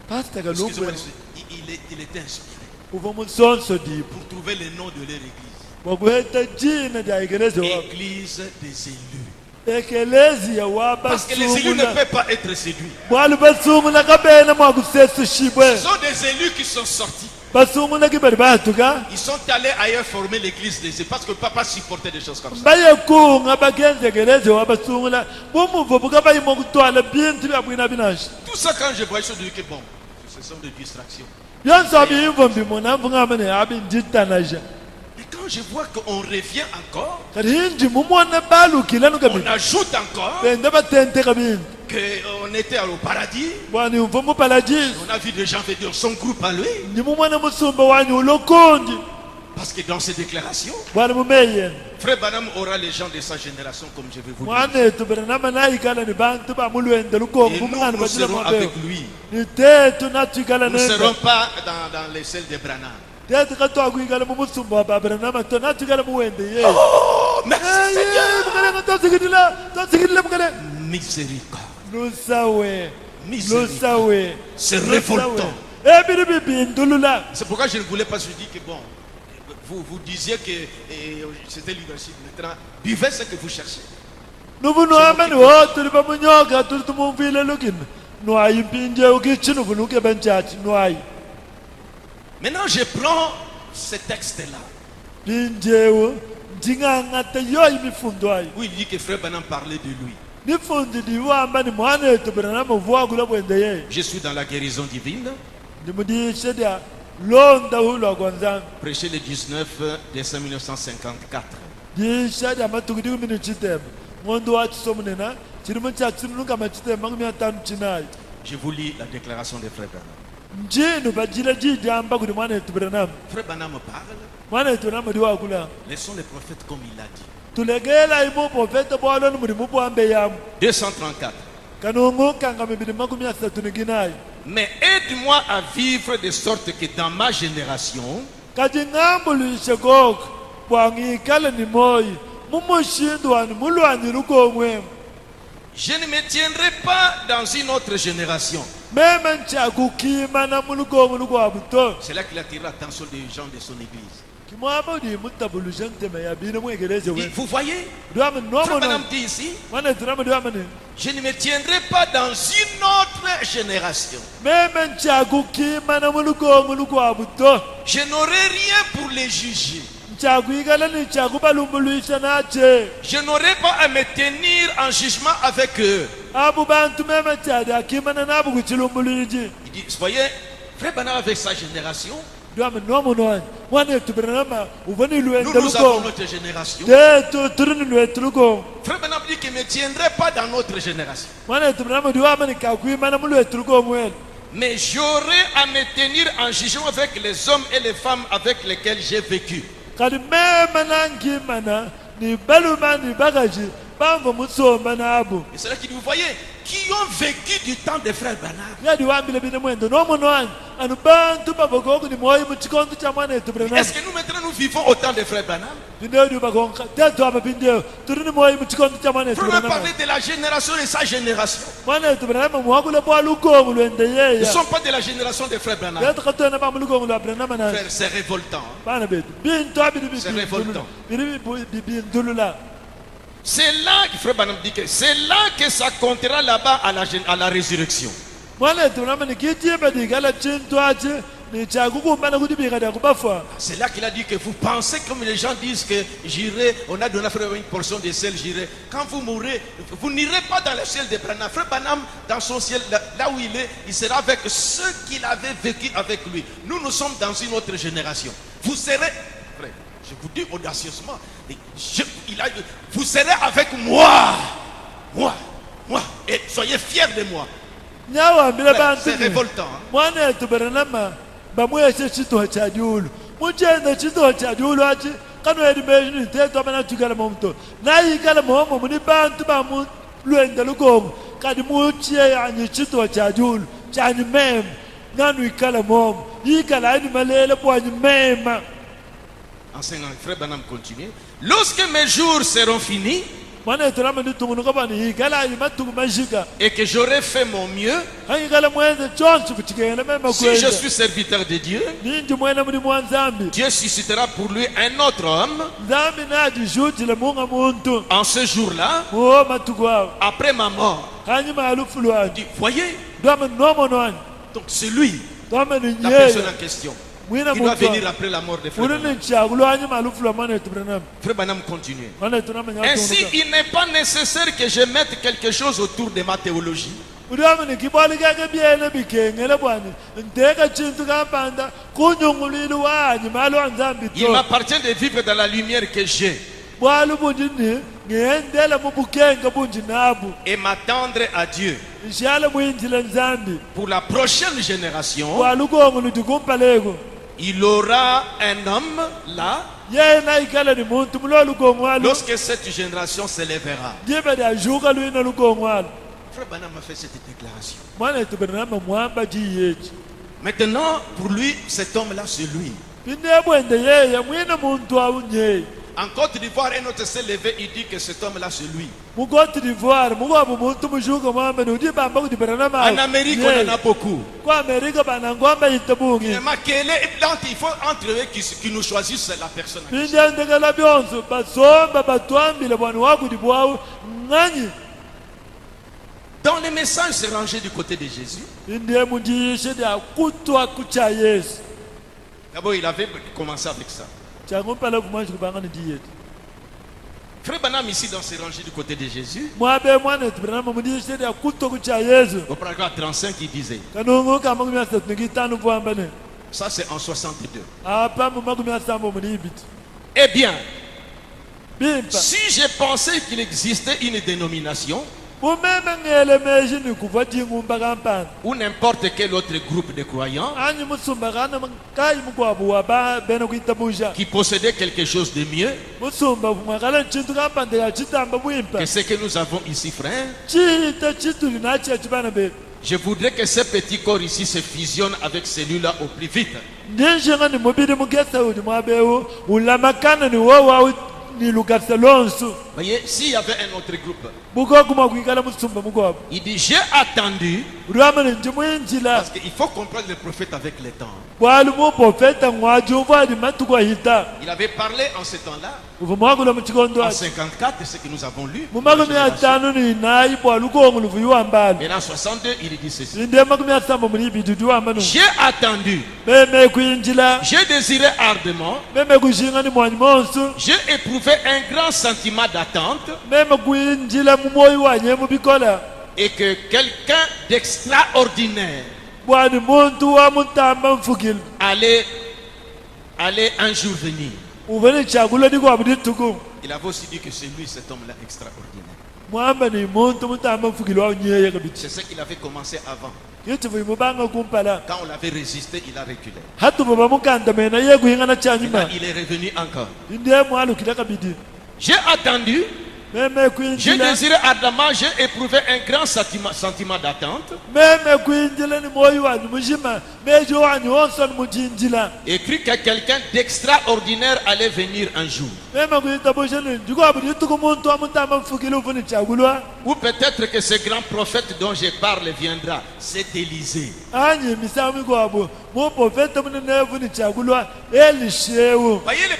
pastor excusez-moi, kalumbu il était inspiré uva munsonso dipo pour trouver le nom de leur église. wakuheta jina lya ekelezi wabo Église des élus. ekelezi ya Parce que les élus ne wabasungula peuvent pas être séduits. bwalu basungula kabene mwakusesu shibwe Ce sont des élus qui sont sortis. basungula kibali batuka Ils sont allés ailleurs former l'église des élus parce que papa supportait des choses comme ça. bayekunga bagenza ekelezi wabasungula bumuvo buka bayima okutwala bintu byabwina binashi Tout ça, quand je voyais, je dis que bon, ce sont des distractions. byonse abiyimvo mbimona mvungamane abinjitanaja Mais quand je vois qu'on revient encore, kati hinji mumona balukila on nukabi ajoute encore bende batenteka bintu qu'on était au paradis. bwani umva mupalajisi On a vu des gens venir son groupe à lui. nimumwana musumba wanyu ulokonji Parce que dans ces déclarations, bwani mumeyeni Frère Branham aura les gens de sa génération, comme je vais vous dire. mwanetu beranama nayikala ni bantu bamulwende lukongo Et nous, mumngani nous bajila serons mwabeo avec lui. ni tetu natwikala Nous ne serons nenda pas dans les selles de Branham. tetu katwakwikala mumusumba wa baberanama to natwikala muwende ye Oh, merci Seigneur. mukalenga tosikidila mukale Miséricorde. lusawe Miséricorde. lusawe C'est révoltant. ebiri bibindulula C'est pourquoi je ne voulais pas se dire que bon, vous disiez que c'était leadership. Maintenant, buvez ce que vous cherchez. nuvunuamani wo tuli pamunyoka tuli tumumvile lukini nwai mpinje ukichinu vunuke benchachi nwai Maintenant, je prends ce texte-là pinjewu njingang'ata yo imifundo ayi où il dit que Frère Branham parlait de lui. nifundi ndiwamba ni mwanetu beranama vuwakula bwende ye Je suis dans la guérison divine. ndimudishe dya londa hulwa kwanzanga Prêché le 19 décembre 1954. disha dya matuku dikumini chitemba ng'ondo wa chisomunena chilimu cha chinununkama chitemba ngumi atanu chinayi Je vous lis la déclaration de Frère Branham. njinu bajila jidyamba kuti mwanetu beranama Frère Branham parle. mwanetu beranama diwakula Laissons les prophètes comme il l'a dit. tulegela imu profeta bwaloni mulimu bwambe yamu 234. kanungu kanga mibili makumi asatu nikinayi Mais aide-moi à vivre de sorte que dans ma génération, kati ng'ambulishe koko bwang'ikale ni moyi mumushindu wani mulwanyi lukomwemu je ne me tiendrai pas dans une autre génération. meme nchakukimana mulukomu lukwabuto C'est là qu'il attire l'attention des gens de son église. kimwama udi mutabulushe ntema yabine mwekeleze Il dit, wenu vous voyez, ndiwamani Frère Branham nomono dit ici, mwanetirama ndiwamani je ne me tiendrai pas dans une autre génération. meme nchakukimana mulukomu lukwabuto Je n'aurai rien pour les juger. nchakwikala ni nchakubalumbuluisha nache Je n'aurai pas à me tenir en jugement avec eux. abu bantu meme nchadi akimana nabu kuchilumbuliji Il dit, voyez, Frère Branham avec sa génération, ndiwamani nomono wanyi mwanetu beranama uvoni nous, lwende nous avons lukomu notre génération. tetu turini lwetu lukomu Frère Branham dit qu'il ne me tiendrai pas dans notre génération. mwanetu beranama ndiwamani kakwimana mulwetu lukomu wenu Mais j'aurai à me tenir en jugement avec les hommes et les femmes avec lesquels j'ai vécu. kati meme nankimana ni baluma ni bakaji bamva musomba nabo Et c'est là qu'il dit, vous voyez, qui ont vécu du temps des frères Branham. ngadi wambile bine mwendo nomuno wanyu anu bantu babogoku ni moyo mu chikondo cha mwana etu Branham Est-ce que nous maintenant nous vivons au temps des frères Branham? bindeyo bagonka tetu aba bindeyo turi ni moyo mu chikondo cha mwana etu Frère Branham parler de la génération et sa génération. mwana etu Branham muhakule bwa lukongo lwende Ils ne yeya sont pas de la génération des frères Branham. tetu katona ba mu lukongo lwa Branham na Frère, c'est révoltant. Hein. bana betu bintu abiri C'est révoltant. bindulula C'est là que frère Branham dit que c'est là que ça comptera là-bas à la résurrection. mwana etu Branham ni kitiba digala chintu ache ni chakukumbana kuti bikada kubafa C'est là qu'il a dit que vous pensez comme les gens disent que j'irai, on a donné à frère une portion de ciel, j'irai. Quand vous mourrez, vous n'irez pas dans le ciel de Branham. Frère Branham, dans son ciel, là où il est, il sera avec ceux qu'il avait vécu avec lui. Nous sommes dans une autre génération. Vous serez, frère, je vous dis audacieusement, vous serez avec moi. Et soyez fiers de moi. nyawambile Frère, bantu c'est révoltant. Hein. mwana etu Branham bamweshe chituho cha julu muchenda chituho cha julu achi kano edimeshini tetu amana chikala momuto nayikala momo muni bantu bamu lwenda lukongo kadi muchie yanyi chituho cha julu chanyi mema nganu ikala momo yikala ayini malele bwanyi mema. Enseignant, frère Branham continue. Lorsque mes jours seront finis mwana etu Branham nditungunuka bani yikala ayi matungu mashika et que j'aurai fait mon mieux, angikala mwenze chonsi kuchikengela mema si je kwenda suis serviteur de Dieu, ninji mwene muli mwa nzambi Dieu suscitera pour lui un autre homme nzambi najishutile munga muntu en ce jour-là, muwo matuku awo après ma mort. hanyuma alufu lwanyu Il dit, voyez, dwama nomono wanyu donc c'est lui, dwama ni la personne nyeya en question, mwina qui doit muntu venir après la mort de frère uli Branham. ni nchaku lwanyuma alufu lwa mwana etu Branham Frère Branham continue. mwana etu Branham Ainsi, nyatungunuka il n'est pas nécessaire que je mette quelque chose autour de ma théologie. udwama ni kibwali kake byene bikengele bwani nteka chintu kampanda kunyungulili wanyu malo wa nzambi Il to m'appartient de vivre dans la lumière que j'ai bwali bunji ni ngendela mu bukenge bunji nabu et m'attendre à Dieu nshale mwinjile nzambi pour la prochaine génération. bwali ukongo lutikumpaleko Il aura un homme là yena ikala ni muntu mulo lukongo walu lorsque cette génération s'élèvera. jibedi ajuka lwina lukongo walu Frère Branham a fait cette déclaration. mwana etu Branham mwamba jiyechi Maintenant, pour lui, cet homme-là, c'est lui. pindebwende yeya mwina muntu awunyeyi En Côte d'Ivoire, un autre s'est levé, il dit que cet homme-là, c'est lui. mu Cote d'Ivoire mukwabo muntu mushuka mwamba nudibamba kuti Branham En Amérique, on en a beaucoup. kwa Amerika banangwamba yitabungi Mais il faut entre eux qui nous choisissent la personne. pindendekela byonso basomba batwambile bwana wakuti bwawu ng'anyi Dans les messages, c'est rangé du côté de Jésus. pinde mundiyishe dia kutwa kucha Yesu D'abord, il avait commencé avec ça. changumpala kumwanji kubanga ndiyeti Frère Branham, ici, dans ces rangées du côté de Jésus, mwabe mwana etu Branham mundiyishe dia kutwa kucha Yesu au paragraphe 35, il disait, kanungu ka makumi asatu nikitano bwambane ça c'est en 62. apa mu makumi asambo munibiti Eh bien, bimpa si j'ai pensé qu'il existait une dénomination mumeme ngelemeji ni kuva dingumba kampani ou n'importe quel autre groupe de croyants anyi musumba kana kayi mukwabu waba bene kuitabusha qui possédait quelque chose de mieux musumba mwakala chintu kampande ya chitamba bwimpa que ce que nous avons ici, frère, chita chituli nachi chibana betu je voudrais que ce petit corps ici se fusionne avec celui-là au plus vite. ndinjinga ni mubili mugesa uli mwabewu ulamakana ni wowa ni lugasa lonsu Voyez, s'il y avait un autre groupe, bukokuma kuikala musumba mukwabo il dit, j'ai attendu, ulwamani njimwinjila parce qu'il faut comprendre le prophète avec le temps. bwali muprofeta ngwajumva ali matuku ahita Il avait parlé en ce temps-là, uva mwakula muchikondo en ati 54, ce que nous avons lu. mumakumi atano ni nayi bwali ukongo luvuyiwa mbali Mais en 62, il dit ceci. inde makumi asamba mulibidi tuwamba nu J'ai attendu, meme kuinjila j'ai désiré ardemment, meme kushinga ni mwanyi monsu j'ai éprouvé un grand sentiment d'attente meme kuinjila mumoyi wanye mubikola et que quelqu'un d'extraordinaire bwani muntu wa mutamba mfukile allait un jour venir. uva ni chakulo ni kwabu dituku Il avait aussi dit que c'est lui, cet homme-là extraordinaire. mwamba ni muntu mutamba mfukile wa unyeye kabiti C'est ce qu'il avait commencé avant. kitivu imubanga kumpala Quand on l'avait résisté, il a reculé. hatuva bamukanda mena ye kuhingana Maintenant, chanyuma il est revenu encore. inde mwalukila kabiti J'ai attendu, meme J'ai kuinjila désiré ardemment, j'ai éprouvé un grand sentiment d'attente. meme kuinjila ni moyo wanyu mujima mejo wanyu wonso ni mujinjila Et cru que quelqu'un d'extraordinaire allait venir un jour. meme kuitabosha ni ndiko abudi tukumuntu amutamba mfukile ufuni chagulwa Ou peut-être que ce grand prophète dont je parle viendra. C'est Élisée. anyi misami kwabo mo profeta munene ufuni chagulwa elishewu Voyez les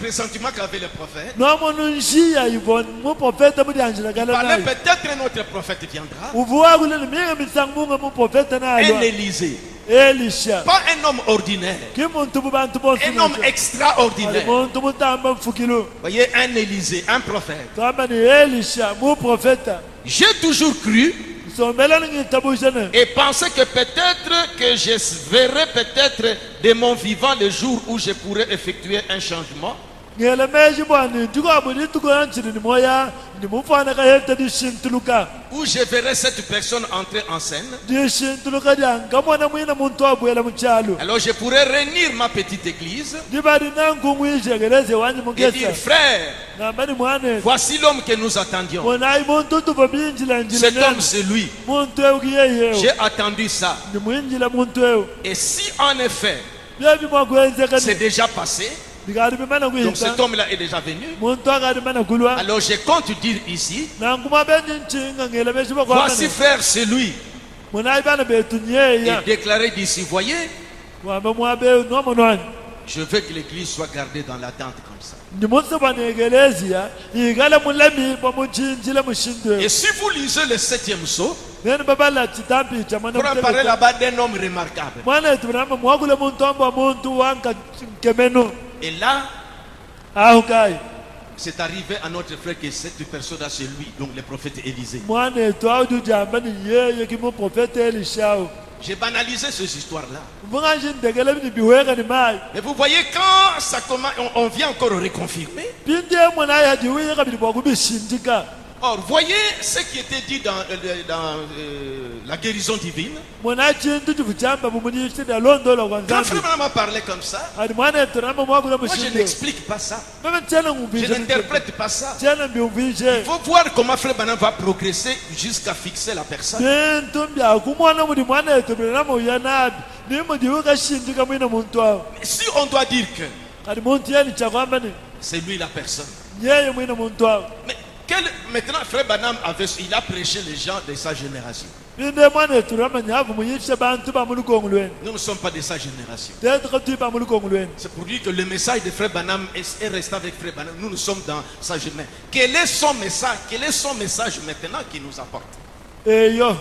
pressentiments qu'avait le prophète. nomunu nshiya ivon mo profeta mudi anjila Il kala parlait nayo peut-être notre prophète viendra. uvuwa kule ni minga misangunga mo profeta Un nayo Élisée. elisha Pas un homme ordinaire. kimuntu mubantu bonse Un homme extraordinaire. muntu mutamba mfukilo Voyez, un Élisée, un prophète. kama ni elisha mu profeta J'ai toujours cru sombelani ngitabushana et pensé que peut-être que je verrai peut-être de mon vivant le jour où je pourrais effectuer un changement. ngele meji bwani ndiko abudi tuko yanchini ni moya ni mufana ka heta di shintuluka Où je verrai cette personne entrer en scène. di shintuluka dyanga mwana mwina muntu abwela muchalo Alors je pourrais réunir ma petite église ndibadi nangu mwishegeleze wanyi et mugesa dire, frère, ngambani mwane voici l'homme que nous attendions. monayi muntu tuva binjila njila Cet homme, nene c'est lui. muntu eukiyeyewo J'ai attendu ça. ni mwinjila muntu eu Et si en effet, byebi mwakuenzekani c'est déjà passé, ndikati bimana donc kuhita cet homme-là est déjà venu, muntu akati mana kulwa alors je compte dire ici, nanguma benyi nchinga ngele meshi voici bakwamana frère, c'est lui. munayi bana betu Et nyeya déclarer d'ici, voyez, wamba mwabeu nomonwani je veux que l'église soit gardée dans l'attente comme ça. ndimusibanegelezia igala mulami bamuchinjila mushindwe Et si vous lisez le 7e psaume, neni babala chitampicha on va parler là-bas d'un homme remarquable. mwana etu brama mwakule muntu amba muntu wanka nkemenu Et là, ahukai c'est arrivé à notre frère que cette personne-là, c'est lui, donc le prophète Élisée. mwana etu aujujamba ni yeye kimu profeta elishao J'ai banalisé ces histoires-là. mvunganji ndegele ni biweka ni mai Mais vous voyez, quand ça commence, on vient encore reconfirmer. pindi mwana yajiwiye kabili bwakubishindika Or, voyez ce qui était dit dans la guérison divine. mwana chintu chivuchamba bumunyishida londola Quand kwanzambi Frère Branham a parlé comme ça, adi mwana etu rama mwakule moi je mushindwe n'explique pas ça. meme tena Je ngumvishe n'interprète pas ça. tena mbiumvishe Il faut voir comment Frère Branham va progresser jusqu'à fixer la personne. bintu byakumwana mudi mwana etu birama uyanabi nimudiwe kashindika mwina muntu awo Mais si on doit dire que kadi muntu yeni chakwamba ni c'est lui la personne. yeye mwina muntu awo Mais maintenant, Frère Branham il a prêché les gens de sa génération. binde mwana etu rama nyavu muyishe bantu bamulukongo lweni Nous ne sommes pas de sa génération. tetuka tui bamulukongo lweni C'est pour dire que le message de Frère Branham est resté avec Frère Branham. Nous sommes dans sa génération. Quel est son message? Quel est son message maintenant qu'il nous apporte? eyo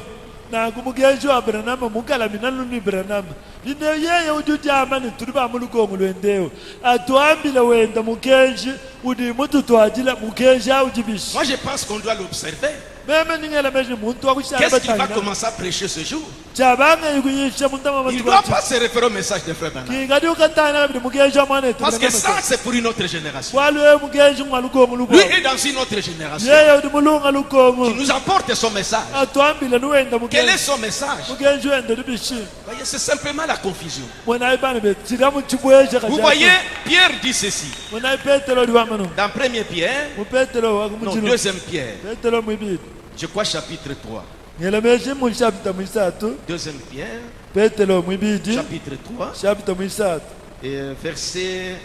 nangu mugenji wa branama mukalamina luni branama ine yeye ujujama ni turi bamulukongo lwendewo atuambile wenda mukenji udi mutu twajila mukenji aujibishi Moi, je pense qu'on doit l'observer. meme ningela meji muntu wakushaka Qu'est-ce qu'il va batangina commencer à prêcher ce jour? chabanga yikuyisha muntama Il ne bantu doit bachi pas se référer au message de Frère Branham. kingadi ukatana kabili mugenji wa mwana etu Parce que branama ça, c'est pour une autre génération. waliwe mugenji mwalukongo Lui lukongo est dans une autre génération. yeye udi mulunga lukongo Il nous apporte son message. atuambile nuwenda Quel est mugenji son message? mugenji wenda libishi Voyez, c'est simplement la confusion. mwana ibana be chiramu chibweje Vous voyez, Pierre dit ceci. mwana petero liwamano Dans 1er Pierre, mu petero non, wakumujino 2e Pierre, petero mwibili je crois chapitre 3. ngelameshi mu chapter mwisatu 2e Pierre, petero mwibili chapitre 3, chapter mwisatu et verset...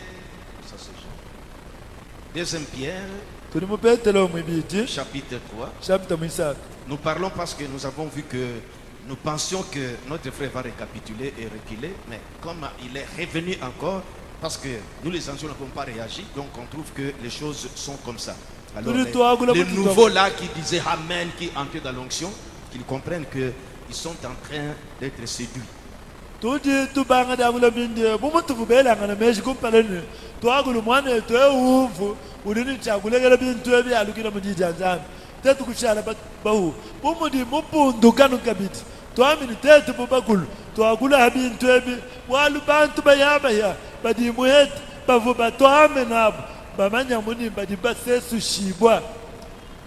Ça, c'est Jean. 2e Pierre, tuli mu petero mwibili chapitre 3. chapter mwisatu Nous parlons parce que nous avons vu que nous pensions que notre frère va récapituler et reculer, mais comme il est revenu encore, parce que nous les anciens n'avons pas réagi, donc on trouve que les choses sont comme ça. Alors les nouveaux là qui disaient Amen, qui entraient dans l'onction, qu'ils comprennent qu'ils sont en train d'être séduits. tuji tubanga dagula bindi bumutu kubelanga na meshi kumpaleni twagulu mwana twe uvu udini chakulegela bintu ebi alukira mujijanzana tetu kushala bahu bumudi mupundu kanu kabiti twamini tetu bubakulu twagula bintu ebi walu bantu bayabaya badimuhet bavu batwame nabo bamanya muni badibasesu shibwa.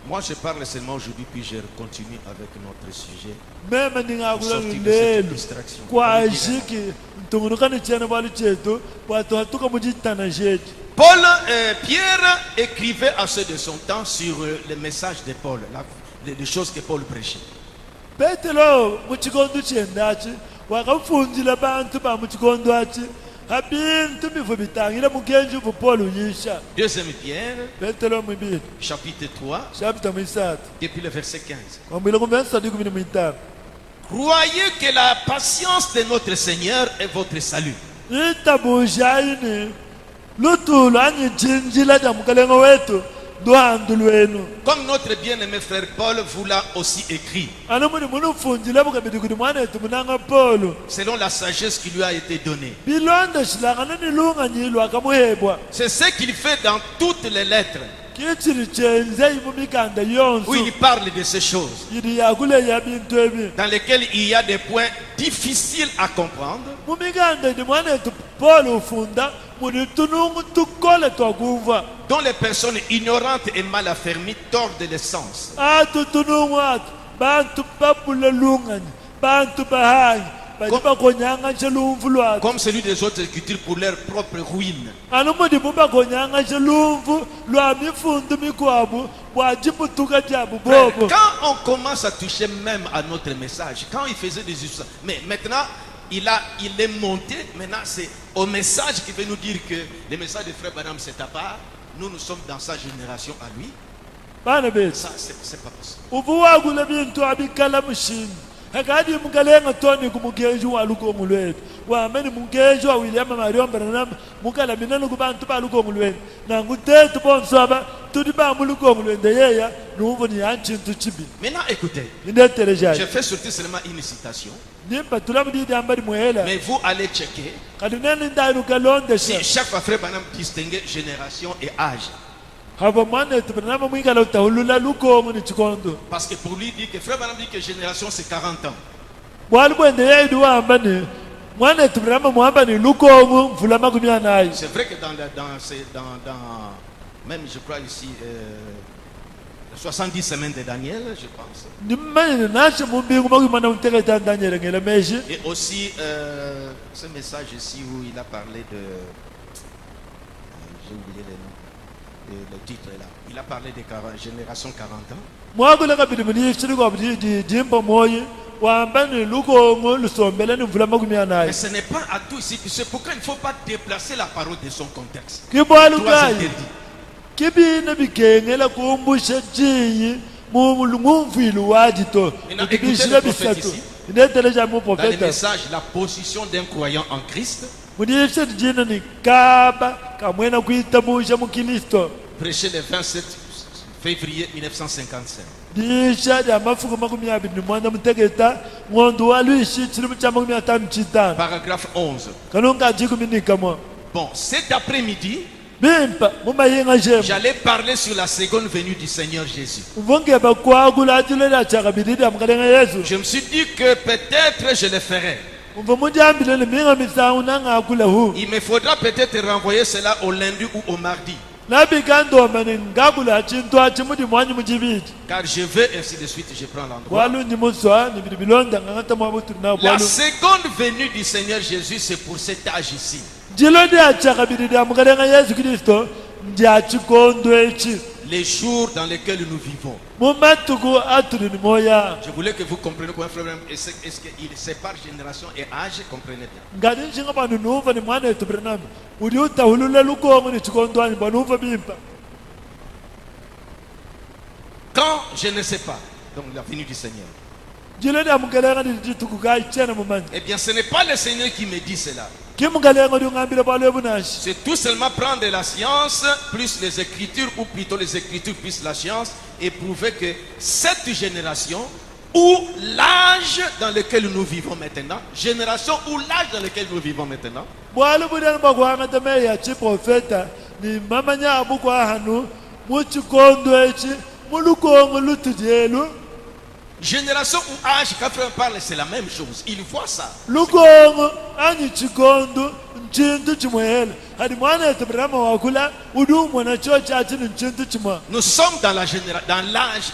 Moi je parle seulement aujourd'hui puis je continue avec notre sujet. Meme ningakula Sortir de cette lelo distraction. kwa jiki ntungunukani chene bali chetu watu hatuka mujitana jetu Pierre écrivait à ceux de son temps sur les messages de Paul, les choses que Paul prêchait. Petero muchikondo chendachi wakafunzila bantu ba muchikondo achi abintu bivu bitangira mugenji vu Paul yisha. Deuxième Pierre, Petero mwibili chapitre 3, chapter misatu depuis le verset 15. kwambila kumvensa di 15. Croyez que la patience de notre Seigneur est votre salut. Itabujaini lutulu anyi jinjila jamukalengo wetu dwandu lwenu. Comme notre bien-aimé frère Paul vous l'a aussi écrit, Anamuni munufunzila bukabidi kuti mwanetu munanga Paul selon la sagesse qui lui a été donnée. bilonda shilangana ni lunga nyilo akamuhebwa C'est ce qu'il fait dans toutes les lettres kichiri chenze imumikanda yonsu où il parle de ces choses, yidi yakule ya bintu ebi dans lesquelles il y a des points difficiles à comprendre, mumikanda ndi mwanetu Paul ufunda muni tunungu tukole twakuva dont les personnes ignorantes et mal affermies tordent les sens. atu tunungu atu bantu babula lungani bantu bahanyi badi bakonyanga lumvu lwatu Comme celui des autres écritures pour leur propre ruine. anumudi mubakonyanga lumvu lwa mifundu mikwabu bwajibutuka jabu Frère, bobo. quand on commence à toucher même à notre message, quand il faisait des histoires, mais maintenant il est monté, maintenant c'est au message qui veut nous dire que le message de frère Branham c'est à part, nous sommes dans sa génération à lui, Bana betu ça c'est pas possible. uvuwagula bintu abikala mushini akadi mukalenga toni kumugenji wa lukongo lwetu wameni mugenji wa William Marion Branham mukala minanu kubantu ba lukongo lwetu nangu tetu bonso aba tudi ba mu lukongo lwende yeya nuvu ni yanchintu chibi Maintenant écoutez, indeterejaji je fais sortir seulement une citation, nimba tulamudidi ambali muhela mais vous allez checker kadi nene ndayiruka londesha si chaque fois frère Branham distinguait génération et âge. hava mwanetu Branham mwikala utahulula lukongo ni chikondo Parce que pour lui dire que frère Branham dit que génération c'est 40 ans. bwali bwende yeyidu wamba ni mwanetu Branham mwamba ni lukongo mvula makumi anayi. C'est vrai que dans même je crois ici 70 semaines de Daniel, je pense. Ndimmanyi nashe mumbingu makumana unteketa Daniel ngela meji Et aussi ce message ici où il a parlé de j'ai oublié les noms, le titre est là. Il a parlé des génération 40 ans. mwakula kabili muni chiri kwa bidi jimba moyi wamba ni lukongo lusombele ni mvula makumi Mais anayi. ce n'est pas à tout ici. C'est pourquoi il ne faut pas déplacer la parole de son contexte. Kibwalu Trois kayi interdits. kibina bikengela kumbusha jiyi mumvilu wajito Maintenant, kibishira écoutez le prophète bisatu ici. ineteleja mu Dans le profeta message, la position d'un croyant en Christ, muni chiri jina ni kaba kamwena kuitamusha mu Kristo prêché le 27 février 1955. disha lya mafuko makumi abiri ni mwanda muteketa ng'ondo walwishi chiri mu cha makumi atanu chitano Paragraphe 11. kanonga ajikuminika mwa Bon, cet après-midi, bimpa mumayinga jemu j'allais parler sur la seconde venue du Seigneur Jésus. uvongeba kwagula ajulela chakabiridi amukalenga Yesu Je me suis dit que peut-être je le ferai. umva mujambilele minga misangu nangakula hu Il me faudra peut-être renvoyer cela au lundi ou au mardi. nabikandoma ni ngakula chintu achimudi mwanyi muchibidi Car je veux ainsi de suite, je prends l'endroit. bwalu ni muswa ni bidi bilonda ngangata mwabutu na La bwalu seconde venue du Seigneur Jésus, c'est pour cet âge ici. jilodi achakabiridi amukalenga Yesu Kristo ndi achikondo echi Les jours dans lesquels nous vivons. mumatuku atuli ni moya Je voulais que vous compreniez comment frère, est-ce qu'il sépare génération et âge, comprenez bien. ngati nshinga pano numva ni mwana wetu Branham uli utahulula lukongo ni chikondwani pano umva bimpa Quand je ne sais pas, donc la venue du Seigneur. jilodi amukalenga ni chituku kai chena mumani Eh bien, ce n'est pas le Seigneur qui me dit cela. kimukalenga ndi ungambira bwalu ebunashi C'est tout seulement prendre la science, plus les écritures, ou plutôt les écritures plus la science, et prouver que cette génération, ou l'âge dans lequel nous vivons maintenant, génération ou l'âge dans lequel nous vivons maintenant, bwalu budani bakuhangata meya chiprofeta ni mamanya abukwa hanu mu chikondo echi mu lukongo lutujelu génération ou âge, quand frère parle, c'est la même chose. Il voit ça. lukongo anyi chikondo nchintu chimwehela hadi mwana yetu Branham wakula udu mwana chocha atini nchintu chima. Nous sommes dans l'âge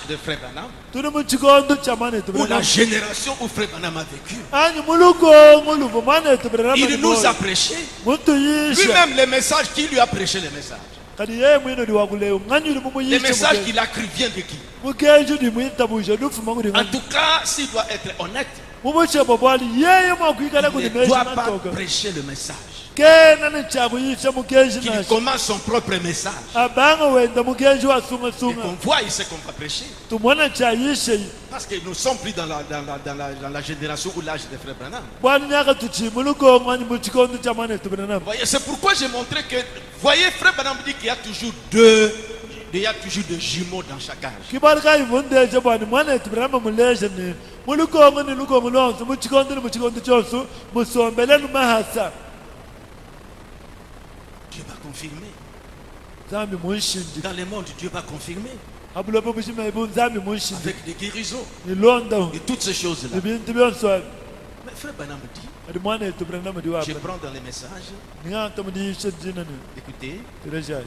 de Frère Branham, Tuni mchikondo cha mwana yetu ou la Branham. génération où Frère Branham a vécu. Ani muluko muluvo mwana yetu Branham. Il nous a prêché. Muntu yisha. Lui-même, les messages, qui lui a prêché les messages? Kadi yeye mwino di wakule nganyuri mumu Les yisha. messages qu'il a cru viennent de qui? Mukenju di mwita busha dufu mangu di En tout cas, s'il doit être honnête, mumuche babwali yeye mwakuikala il kuni ne meshi doit pas matoka. prêcher le message. Kena ni chaku yisha mukenji Qu'il nashi. commence son propre message. Abanga wenda mukenji wa sunga Et sunga. qu'on voit ici qu'on va prêcher. Tumwana cha yisha yi. Parce que nous sommes plus dans la génération ou l'âge de Frère Branham. Bwani nyaka tuchi muluko ngani muchikondo cha mwana yetu Branham. Vous voyez, c'est pourquoi j'ai montré que, voyez, Frère Branham dit qu'il y a toujours deux jumeaux dans chaque âge. Kibarika ivundeje bwani mwana yetu Branham muleje ni. Muluko ngani luko ngulonso muchikondo ni muchikondo chosu musombele numahasa. Dieu va confirmer. Zambi munshindi. Dans le monde, Dieu va confirmer. Abulopo bushima ibu zambi munshindi. Avec des guérisons Ni londa. et toutes ces choses-là. Ibintu byonso. Mais Frère Branham dit, Adi mwana yetu Branham di wapa. je prends dans les messages, Nganta mudi yisha jina ni. écoutez, Tireja.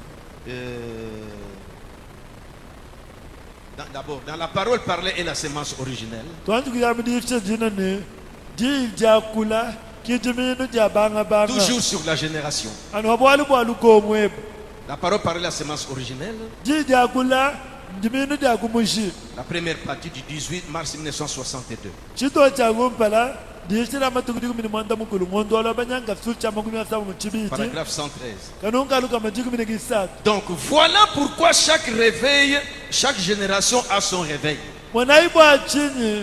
d'abord, dans la parole parlée et la sémence originelle, Tuanzu kuyamudi yisha jina ni. Di jakula. Kijiminu jabanga banga. toujours sur la génération. Anu wabwali bwalu komwebu. La parole parlée et la sémence originelle, Di jakula. Njiminu jakumushi. la première partie du 18 mars 1962. Chito chagumpala. Di yishira matukudiku mini mwanda mukulu. Mwondo wala banyanga sucha makumi ya sabu mchibiti. Paragraphe 113. Kanunga luka majiku mini kisatu. Donc voilà pourquoi chaque réveil, chaque génération a son réveil. Mwanaibu achini.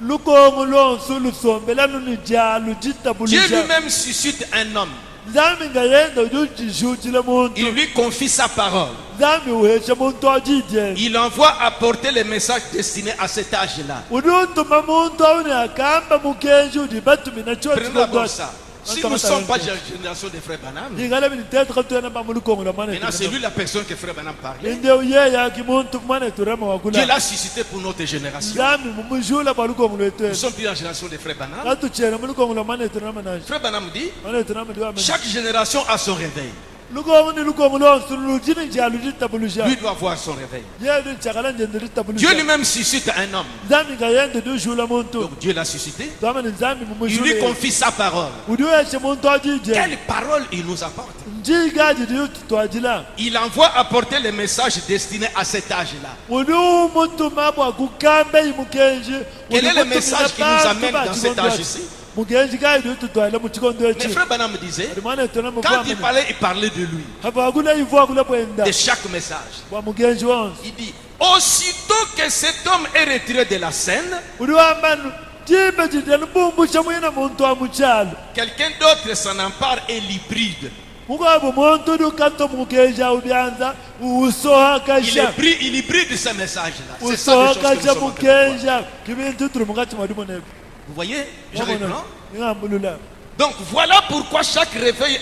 Lukongo lonsu lusombela nunija lujita Dieu bulisha. lui-même suscite un homme. Zami ngayenda ujujujile muntu. Il lui confie sa parole. Zami uhesha muntu ajidye. Il envoie apporter les messages destinés à cet âge-là. Udutuma muntu awune akamba mukenji udibatu mina chochi Prenons d'abord ça. Si nous ne sommes pas de la génération des frères Branham, Ingala bini tetu katuyana pa mulukongo la mwana. maintenant c'est lui la personne que frère Branham parlait. Inde uye ya kimuntu mwana turama Dieu wakula. l'a suscité pour notre génération. Zami mumujula pa lukongo Nous lwetu. sommes plus dans la génération des frères Branham. Katu chena mulukongo la mwana turama nashi. Frère Branham dit, Mwana turama diwa mwana. chaque génération a son réveil. Lukongo ni lukongo lonsu lujini ja lujita bulisha. Lui doit avoir son réveil. Yeye chakala njendrita bulisha. Dieu lui-même suscite un homme. Zami ngayenda dujula muntu. Donc Dieu l'a suscité. Zami ni zami Il lui mumujule. confie sa parole. Udiweshe muntu ajidye. Quelle parole il nous apporte? Njigaji diyo twajila. Il envoie apporter les messages destinés à cet âge-là. Uli muntu mabwa kukambe imukenji. Quel est le message qui nous amène dans cet âge ici? Mukenji kai diyo tutwala muchikondo Mais echi. frère Branham disait, Mwana tuna quand il parlait de lui, hapa akula ivu akula bwenda. de chaque message. Wa mukenji wonse. Il dit, aussitôt que cet homme est retiré de la scène, Uli wambanu. Jimbe jidya nubumbusha mwina muntu wa muchalo. quelqu'un d'autre s'en empare et l'hybride. Mugabo muntu dukato mukenji ubyanza. Usoha kasha. Il hybride ce message-là. C'est ça les Usoha choses que nous kasha sommes en train de voir. mukenji. Kibintu turu mukati mwadumonebe. Vous voyez, je reprends. Ngambulula. Donc voilà pourquoi chaque réveil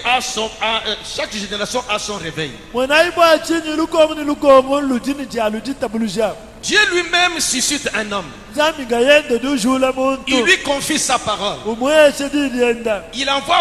chaque génération a son réveil. Mwanaibu achini lukongo ni lukongo lujini ja lujita bulisha. Dieu lui-même suscite un homme. Zami ngayenda dujula muntu. Il lui confie sa parole. Umweshe dilienda. Il envoie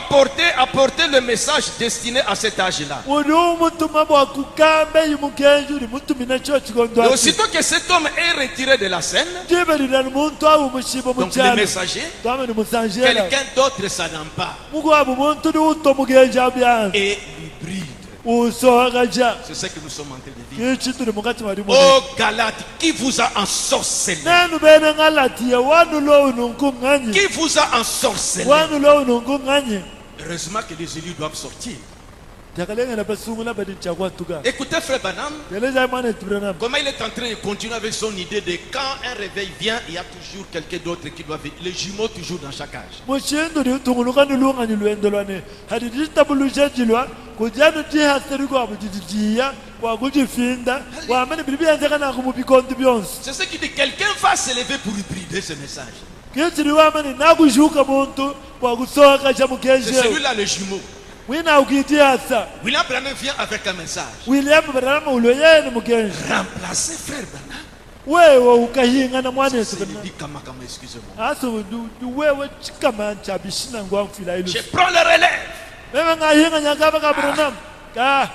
apporter le message destiné à cet âge-là. Uli umuntu mabwa kukambe imukenji uli muntu mina chochi Et kondwa. aussitôt que cet homme est retiré de la scène, Jibe lilani muntu awu mushibo donc le muchalo. messager, Dame ni musanjela. quelqu'un d'autre s'en empare Mugwabu muntu ni uto mukenji abyanza. et l'hybride. Usoha kaja. C'est ce que nous sommes en train de vivre. Kichi tuli mukati mwadumonebe. Oh Galate, qui vous a ensorcelé? Nenu bene ngalatiya wanu lo ununkunganyi. Qui vous a ensorcelé? Wanu lo ununkunganyi. Heureusement que les élus doivent sortir. Jakalenga na pasungula badi chakwa tuga. Écoutez frère Branham, Yeleza mwana Branham. comment il est en train de continuer avec son idée de quand un réveil vient, il y a toujours quelqu'un d'autre qui doit venir. Les jumeaux toujours dans chaque âge. Mushindu ni tunguluka nulunga ni luendo lwane. Hadi ditabuluja jilwa. Kujanu jiha seri kwa mujijia. Kwa kujifinda. Kwa amani bilibi anzaka na kumubikondi bionsi. C'est ce qui dit quelqu'un va se lever pour hybrider ce message. Kichi ni wamani nakushuka muntu. Kwa kusoka cha C'est mukenji. celui-là le jumeau. Wina ukiti hasa. William Branham vient avec un message. William Branham uloye ni mukenji. Remplacer frère Branham. Wewe ukahinga na mwana Yesu. Il dit kama, excusez-moi. Aso wewe chikama chabishina ngwa mfila ilu. Je prends le relève. bebe ngahinga nyakaba ka Branham ka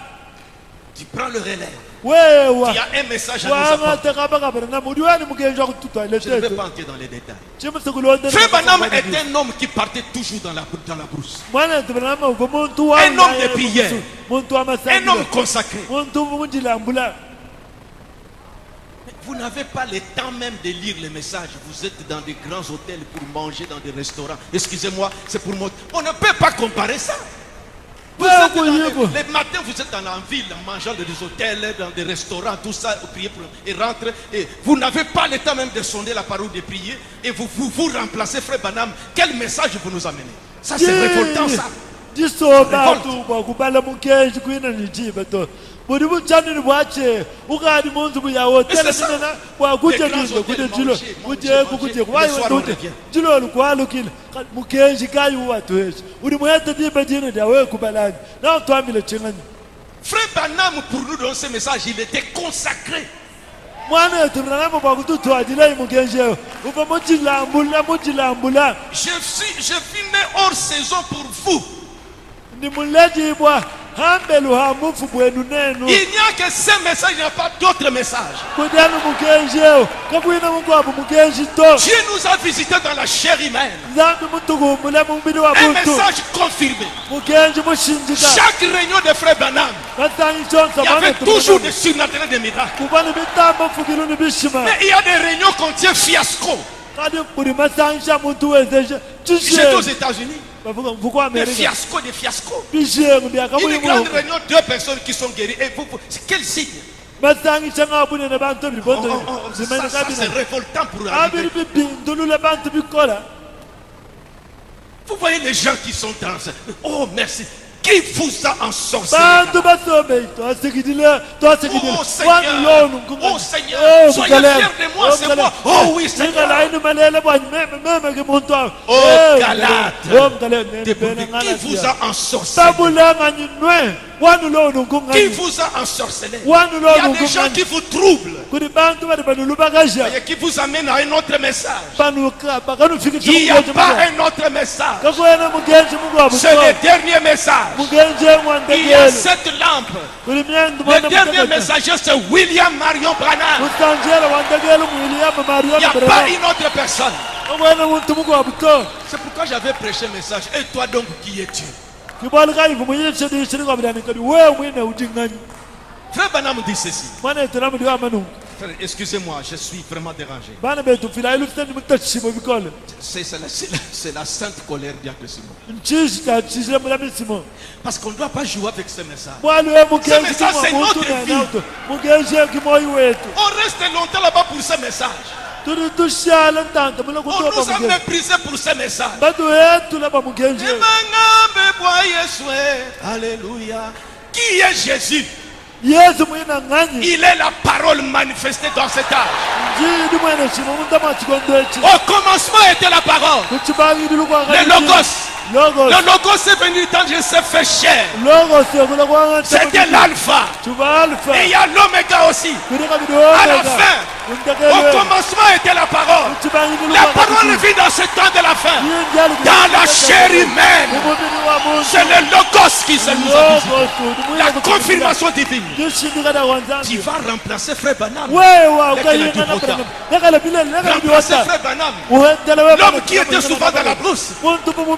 Tu prends le relais. wewa Tu as un message à wa nous apporter. ngata kaba ka Branham udiwani mugenja kututwa Je ne vais leteto pas entrer dans les détails. chimusekulonde Frère Branham est un homme qui partait toujours dans la brousse. mwana Branham uko muntu wa Un homme de prière. muntu wa Un masango homme consacré. muntu munjilambula Vous n'avez pas le temps même de lire les messages. Vous êtes dans des grands hôtels pour manger dans des restaurants. Excusez-moi, c'est pour moi. On ne peut pas comparer ça. Vous êtes dans les matins, vous êtes dans la ville, en mangeant dans des hôtels, dans des restaurants, tout ça, priez pour, et rentre. Et vous n'avez pas le temps même de sonder la parole, de prier. Et vous remplacez, frère Branham. Quel message vous nous amenez? Ça, c'est révoltant, ça. disoba tu bakubala mukenji kwina nijiba to budi buchani ni bwache ukadi munzu buya hotel nena bwakuche kindo kude jilo kuje kuje kwayo ndote jilo lukwalo kile mukenji kayu watu wetu udi mwete dibe jina da we kubalani na utwamile chingani. Frère Branham, pour nous donner ce message, il était consacré. Mwana wetu Branham bakututwa jile mukenji upa mujilambula Je suis né hors saison pour vous. ni muleji bwa hambelu hamufu bwenu nenu. Il n'y a que ce message, il n'y a pas d'autre message. Kudanu mukenji kakwina mungu abu mukenji to Dieu nous a visités dans la chair humaine. zambi mutukumbula mumbili wa Un muntu message confirmé. mukenji mushinjika Chaque réunion de frère Branham, katangi chonsa il y avait toujours des surnaturels, des miracles. kubani mitambo fukiluni bishima Mais il y a des réunions qu'on tient fiasco. kadi buli masangisha muntu wezeje J'étais aux États-Unis. bavuga mvuko Des Amerika fiascos, des fiascos. bishengu byakabuli Une grande mu réunion, 2 personnes qui sont guéries. Et vous, c'est quel signe? masangisha ngabune ne bantu bibondo zimene Ça, c'est kabina révoltant pour abiri arriver. bibindulule bantu bikola Vous voyez les gens qui sont dans ce... Oh, merci. Qui vous a ensorcelé? bantu basombe twasikidile Oh Seigneur, oh Seigneur, soyez fiers de moi, c'est moi. Oh oui Seigneur. Oh Galate, qui vous a ensorcelé? Qui vous a ensorcelé? Il y a des gens qui vous troublent, voyez, qui vous amènent à un autre message. Il n'y a pas un autre message. C'est le dernier message. Il y a cette lampe. Le dernier messager, c'est William Marion Branham. Il n'y a pas une autre personne. C'est pourquoi j'avais prêché un message. Et toi donc, qui es-tu? Frère Branham dit ceci. Frère, excusez-moi, je suis vraiment dérangé. C'est la sainte colère d'Yank Simon. Parce qu'on ne doit pas jouer avec ce message. Ce message, c'est notre vie. On reste longtemps là-bas pour ce message. On nous a méprisés pour ce message. Alléluia. Qui est Jésus? Il est la parole manifestée dans cet âge. Au commencement était la parole. Le Logos. Le Logos est venu quand je s'est fait chair. C'était l'alpha. Et il y a l'oméga aussi. À la fin, au commencement était la parole. La parole vit dans ce temps de la fin. Dans la chair humaine. C'est le Logos qui se nous a visités. La confirmation divine. Tu vas remplacer Frère Branham. Remplacer Frère Branham. L'homme qui était souvent dans la brousse.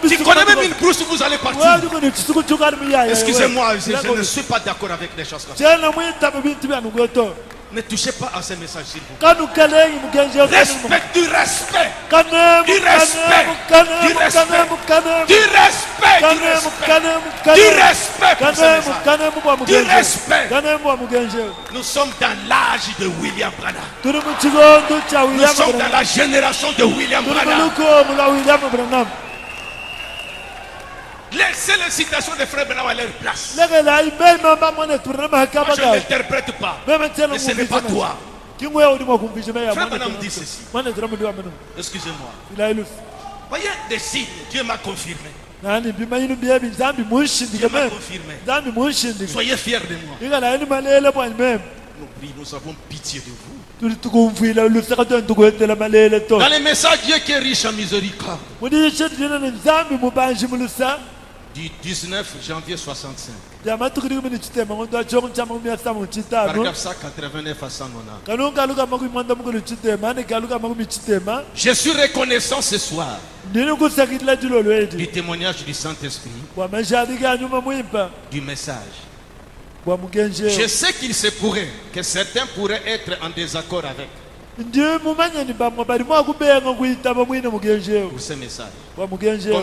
Tu connais même une brousse où vous allez partir. Excusez-moi, je ne suis pas d'accord avec les choses comme ça. Ne touchez pas à ces messages, s'il vous plaît. Respect, du respect. Du respect. Du respect. Du respect. Du respect pour ces messages. Du respect. Nous sommes dans l'âge de William Branham. Nous sommes dans la génération de William Branham. Laissez les citations de Frère Branham à leur place. Moi, je ne l'interprète pas. Mais ce n'est pas toi. Frère Branham dit ceci. Excusez-moi. Voyez des signes. Dieu m'a confirmé. Dieu m'a confirmé. Soyez fiers de moi. Nous avons pitié de vous. Dans les messages, Dieu qui est riche en miséricorde. du 19 janvier 65. Paragraphe 189 à 190. Je suis reconnaissant ce soir du témoignage du Saint-Esprit, du message. Je sais qu'il se pourrait que certains pourraient être en désaccord avec pour ce message. Comme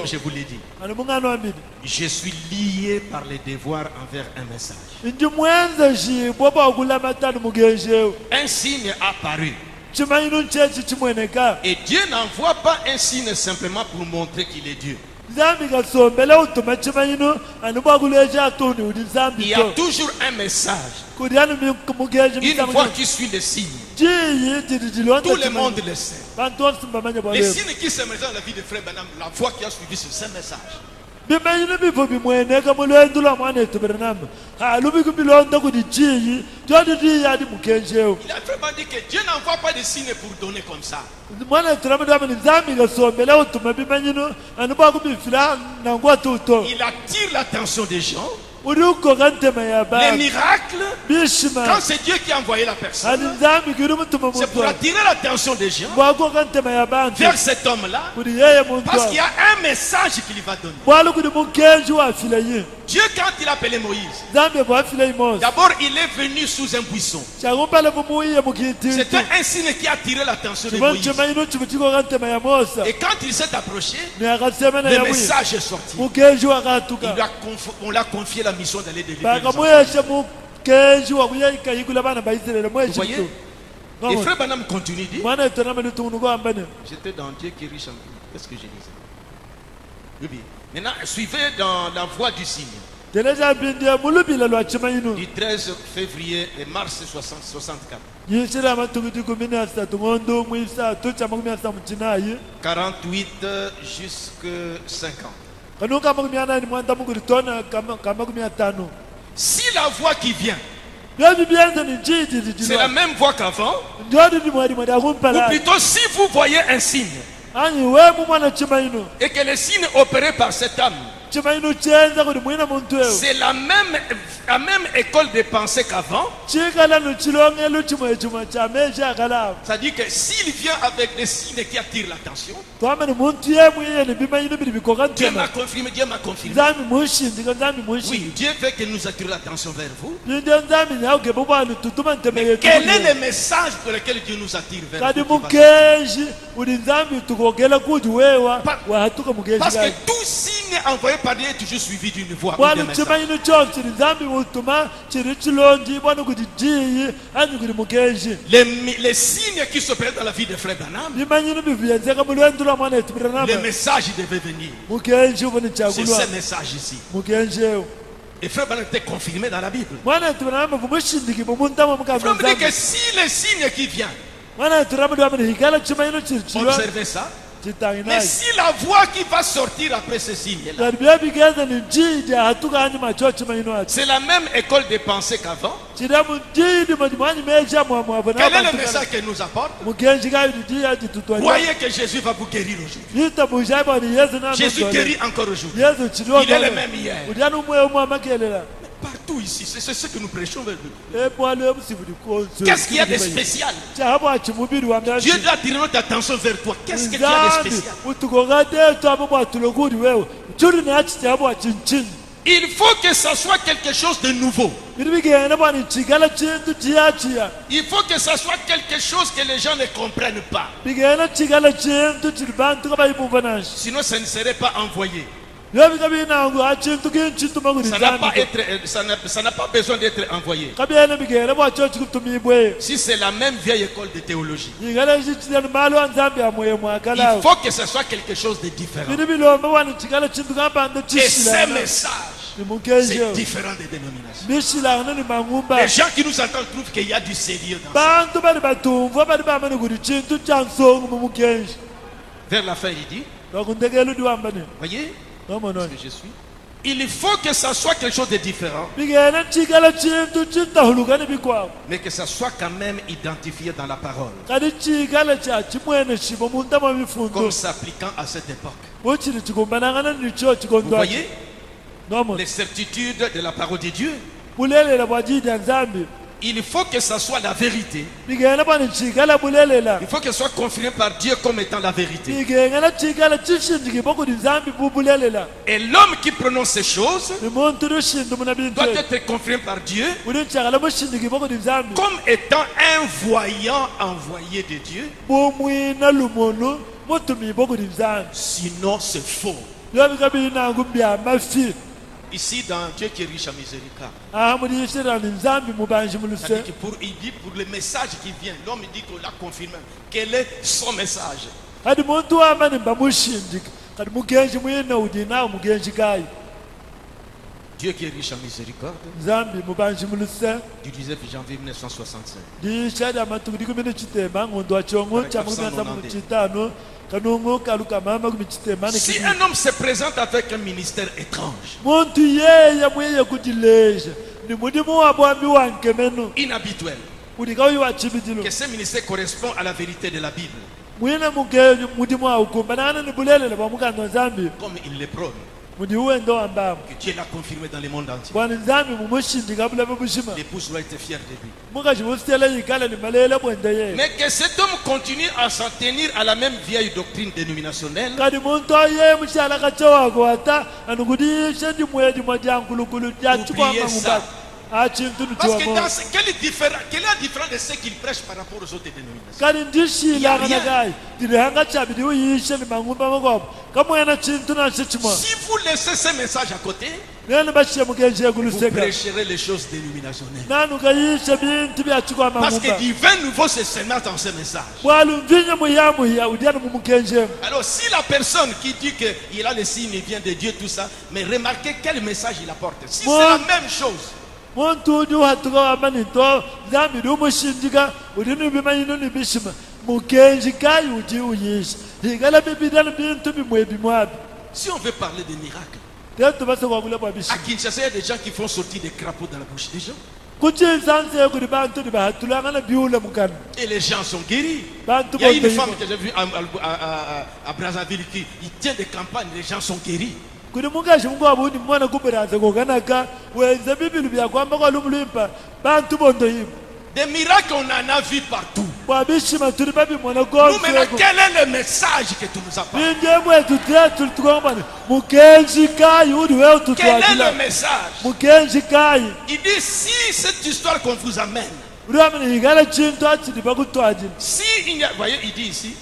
je vous l'ai dit, je suis lié par les devoirs envers un message. Un signe a apparu. Et Dieu n'envoie pas un signe simplement pour montrer qu'il est Dieu. Il y a toujours un message. Une voix qui suit le signe. Tout le monde le sait. Les signes qui se mettent dans la vie de Frère Branham, la voix qui a suivi ce message. Il a vraiment dit que Dieu n'envoie pas de signes pour donner comme ça. Il attire l'attention des gens. Les miracles, quand c'est Dieu qui a envoyé la personne, c'est pour attirer l'attention des gens vers cet homme-là, parce qu'il y a un message qu'il va donner. Dieu, quand il a appelé Moïse, d'abord il est venu sous un buisson. C'était un signe qui a attiré l'attention de Moïse. Et quand il s'est approché, le message est sorti. On l'a confié la mission d'aller délivrer les enfants. Vous voyez? Et Frère Branham continue dit, j'étais dans Dieu qui est riche en tout. Qu'est-ce que je disais? Oui. Maintenant, suivez dans la voie du signe. Du 13 février et mars 64. 48 jusqu'à 50. Si la voix qui vient, c'est la même voix qu'avant, ou plutôt si vous voyez un signe, et que le signe opéré par cette âme, c'est la même école de pensée qu'avant. C'est-à-dire que s'il vient avec des signes qui attirent l'attention, Dieu m'a confirmé. Oui, Dieu veut que nous attirions l'attention vers vous. Mais quel est le message pour lequel Dieu nous attire vers vous? Parce que tout signe envoyé par Dieu est toujours suivi d'une voix ou d'un message. Les signes qui s'opèrent dans la vie de Frère Branham, le message devait venir. C'est ce message ici. Et Frère Branham était confirmé dans la Bible. Frère me dit que si les signes qui viennent, observez ça. Mais si la voix qui va sortir après ce signe-là, c'est la même école de pensée qu'avant, quel est le message qu'elle nous apporte? Croyez que Jésus va vous guérir aujourd'hui. Jésus guérit encore aujourd'hui. Il est le même hier. Partout ici, c'est ce que nous prêchons vers vous. Qu'est-ce qu'il y a de spécial? Dieu doit attirer notre attention vers toi. Qu'est-ce qu'il y a de spécial? Il faut que ça soit quelque chose de nouveau. Il faut que ça soit quelque chose que les gens ne comprennent pas. Sinon, ça ne serait pas envoyé. Ça n'a pas besoin d'être envoyé. Si c'est la même vieille école de théologie, il faut que ce soit quelque chose de différent. Et ces messages, c'est différent des dénominations. Les gens qui nous entendent trouvent qu'il y a du sérieux dans ça. Vers la fin, il dit, voyez ce que je suis. Il faut que ça soit quelque chose de différent, mais que ça soit quand même identifié dans la parole, comme s'appliquant à cette époque. Vous voyez, nomo les certitudes de la parole de Dieu. bulelela bwajida nzambi Il faut que ça soit la vérité. bigena bani chikala bulelela Il faut que ce soit confirmé par Dieu comme étant la vérité. bigena chikala chishinjiki bokudi nzambi bubulelela Et l'homme qui prononce ces choses ni muntu rushindu munabintu doit être confirmé par Dieu uri chakala mushindiki bokudi nzambi comme étant un voyant envoyé de Dieu. bomwina lumonu mutumi bokudi nzambi Sinon, c'est faux. yobika binangu byamafi Ici, dans Dieu qui est riche en miséricorde, aha muri yishirani nzambi mubanji muluse c'est-à-dire que il dit pour le message qui vient, l'homme dit qu'on l'a confirmé. Quel est son message? kadi muntu wamani mbamushindiki kadi mugenji mwina udinawo mugenji kayi Dieu qui est riche en miséricorde, nzambi mubanji muluse du 19 janvier 1965. lishada matuku dikumene chitemba ngondo wa chongo cha mukumesa muchitano kanungu kaluka mama kumichitemba Si un homme se présente avec un ministère étrange, muntu yeye mweye kudileja ni mudimu wa bwambi wanke menu inhabituel, udikawi wa chibidilo que ce ministère correspond à la vérité de la Bible, mwina mugenji mudimu wa ukumba nana ni bulelele bwa mukando nzambi comme il le prône, mudi uwendo wambamu que Dieu l'a confirmé dans le monde entier. bwani nzambi mumushindika bulabe bushima L'épouse doit être fière de lui. mukachi busitela yikala ni malele bwende yeye Mais que cet homme continue à s'en tenir à la même vieille doctrine dénominationnelle, kadi muntu aye mushala kachawako ata anukudishe ndimwedi mwa jankulukulu Oubliez ça. jachikwamangumba achintu parce que nituwamo dans quel est la différence de ce qu'il prêche par rapport aux autres dénominations? kadi ndishilanga Il y a rien. nakayi tilihanga chabidi uyishe ni mangumba makopo kamwena chintu nashe chimwa Si vous laissez ce message à côté, nene bashe mugenje vous kuluseka prêcherez les choses dénominationnelles. nanukayishe bintu byachikwama Parce que ngumba du vin nouveau se sénate dans ce message. bwalumvinya muyamuya udiana mumukenjemu Alors si la personne qui dit qu'il a le signe, il vient de Dieu, tout ça, mais remarquez quel message il apporte. Si c'est Moi- la même chose, muntu udi uhatuka wamanito nzambi ndi umushinjika udi nibimanyino nibishima mukenji kayi udi uyisha hikala bibidana bintu bimwe bimwabi si on veut parler de miracles, tetu base kwakula bwa à bishima Kinshasa, il y a des gens qui font sortir des crapauds dans la bouche des gens. kuchinsanse kudi bantu nibahatulangana biula mukana Et les gens sont guéris. bantu Il y a une bote femme hivyo. que j'ai vue à Brazzaville qui il tient des campagnes, les gens sont guéris. kudi mukashi mungu wabundi mwana kubiraza kokanaka wenza bibilu byakwamba kwalumulimpa bantu bondo hivyo Des miracles, on en a vu partout. bwa bishima tuli babimona Nous maintenant, gonseko quel est le message que tu nous apportes? binjemwetu tetu tukwambani mukenji kayi udi wewe Quel est le tutwakila message? mukenji kayi Il dit si cette histoire qu'on vous amène, uliwamene hikala chintu achidi pakutwajila si il y a, voyez, il dit ici,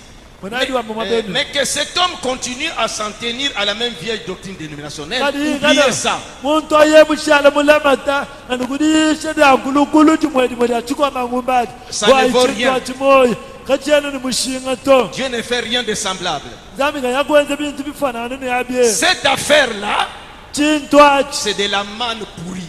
mwenadi wa mama benu mais que cet homme continue à s'en tenir à la même vieille doctrine dénominationnelle, kadi oubliez hikala ça. muntu aye mushala mulamata anukudishe dyankulunkulu chimwedimwedi achikwamangumbaji Ça ne vaut rien. achimoyi kachiyana ni mushinga to Dieu ne fait rien de semblable. nzambi kanyakwenza bintu bifanana niyabye Cette affaire-là, chintu achi c'est de la manne pourrie.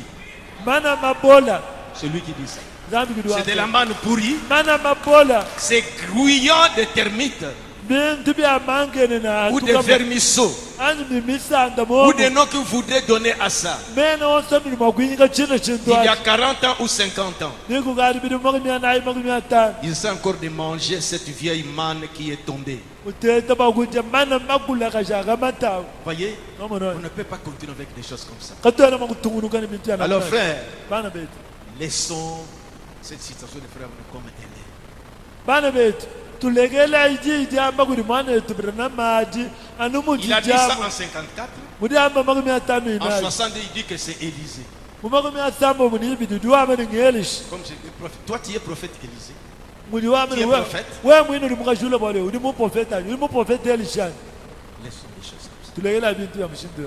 mana mabola Celui qui dit ça. nzambi C'est de la kudi manne pourrie. mana mabola C'est grouillant de termites bintu byamangene na ou de vermisseaux ani mimisanda ou momo des noms que vous voudrez donner à ça. mene wonsomili mwakuinyika china chintu Il y a achi 40 ans ou 50 ans, nikukali bili makumi nayi makumi atano ils essaient encore de manger cette vieille manne qui est tombée. uteta bakudya mana makula kashaka matawu Voyez, on nomono ne peut pas continuer avec des choses comme ça. katwela makutungunuka ni bintu yana Alors frère, bana betu laissons cette situation de frère comme elle est. bana betu tulekela iji amba kuti mwana yetu birana maji anu Il a dit ça mujijamu en 54. mudi amba makumi atano En inayi 62, il dit que c'est Élisée. mu makumi asamba muni ibidi ndiwamene ngelishi Comme j'ai dit, prophète. Toi, tu es prophète Élisée. mudi wamene Tu es prophète? we mwini uli mukashula bwale uli muprofeta ali uli muprofeta elishani Laissons les choses comme ça. tulekela bintu bya mushindwe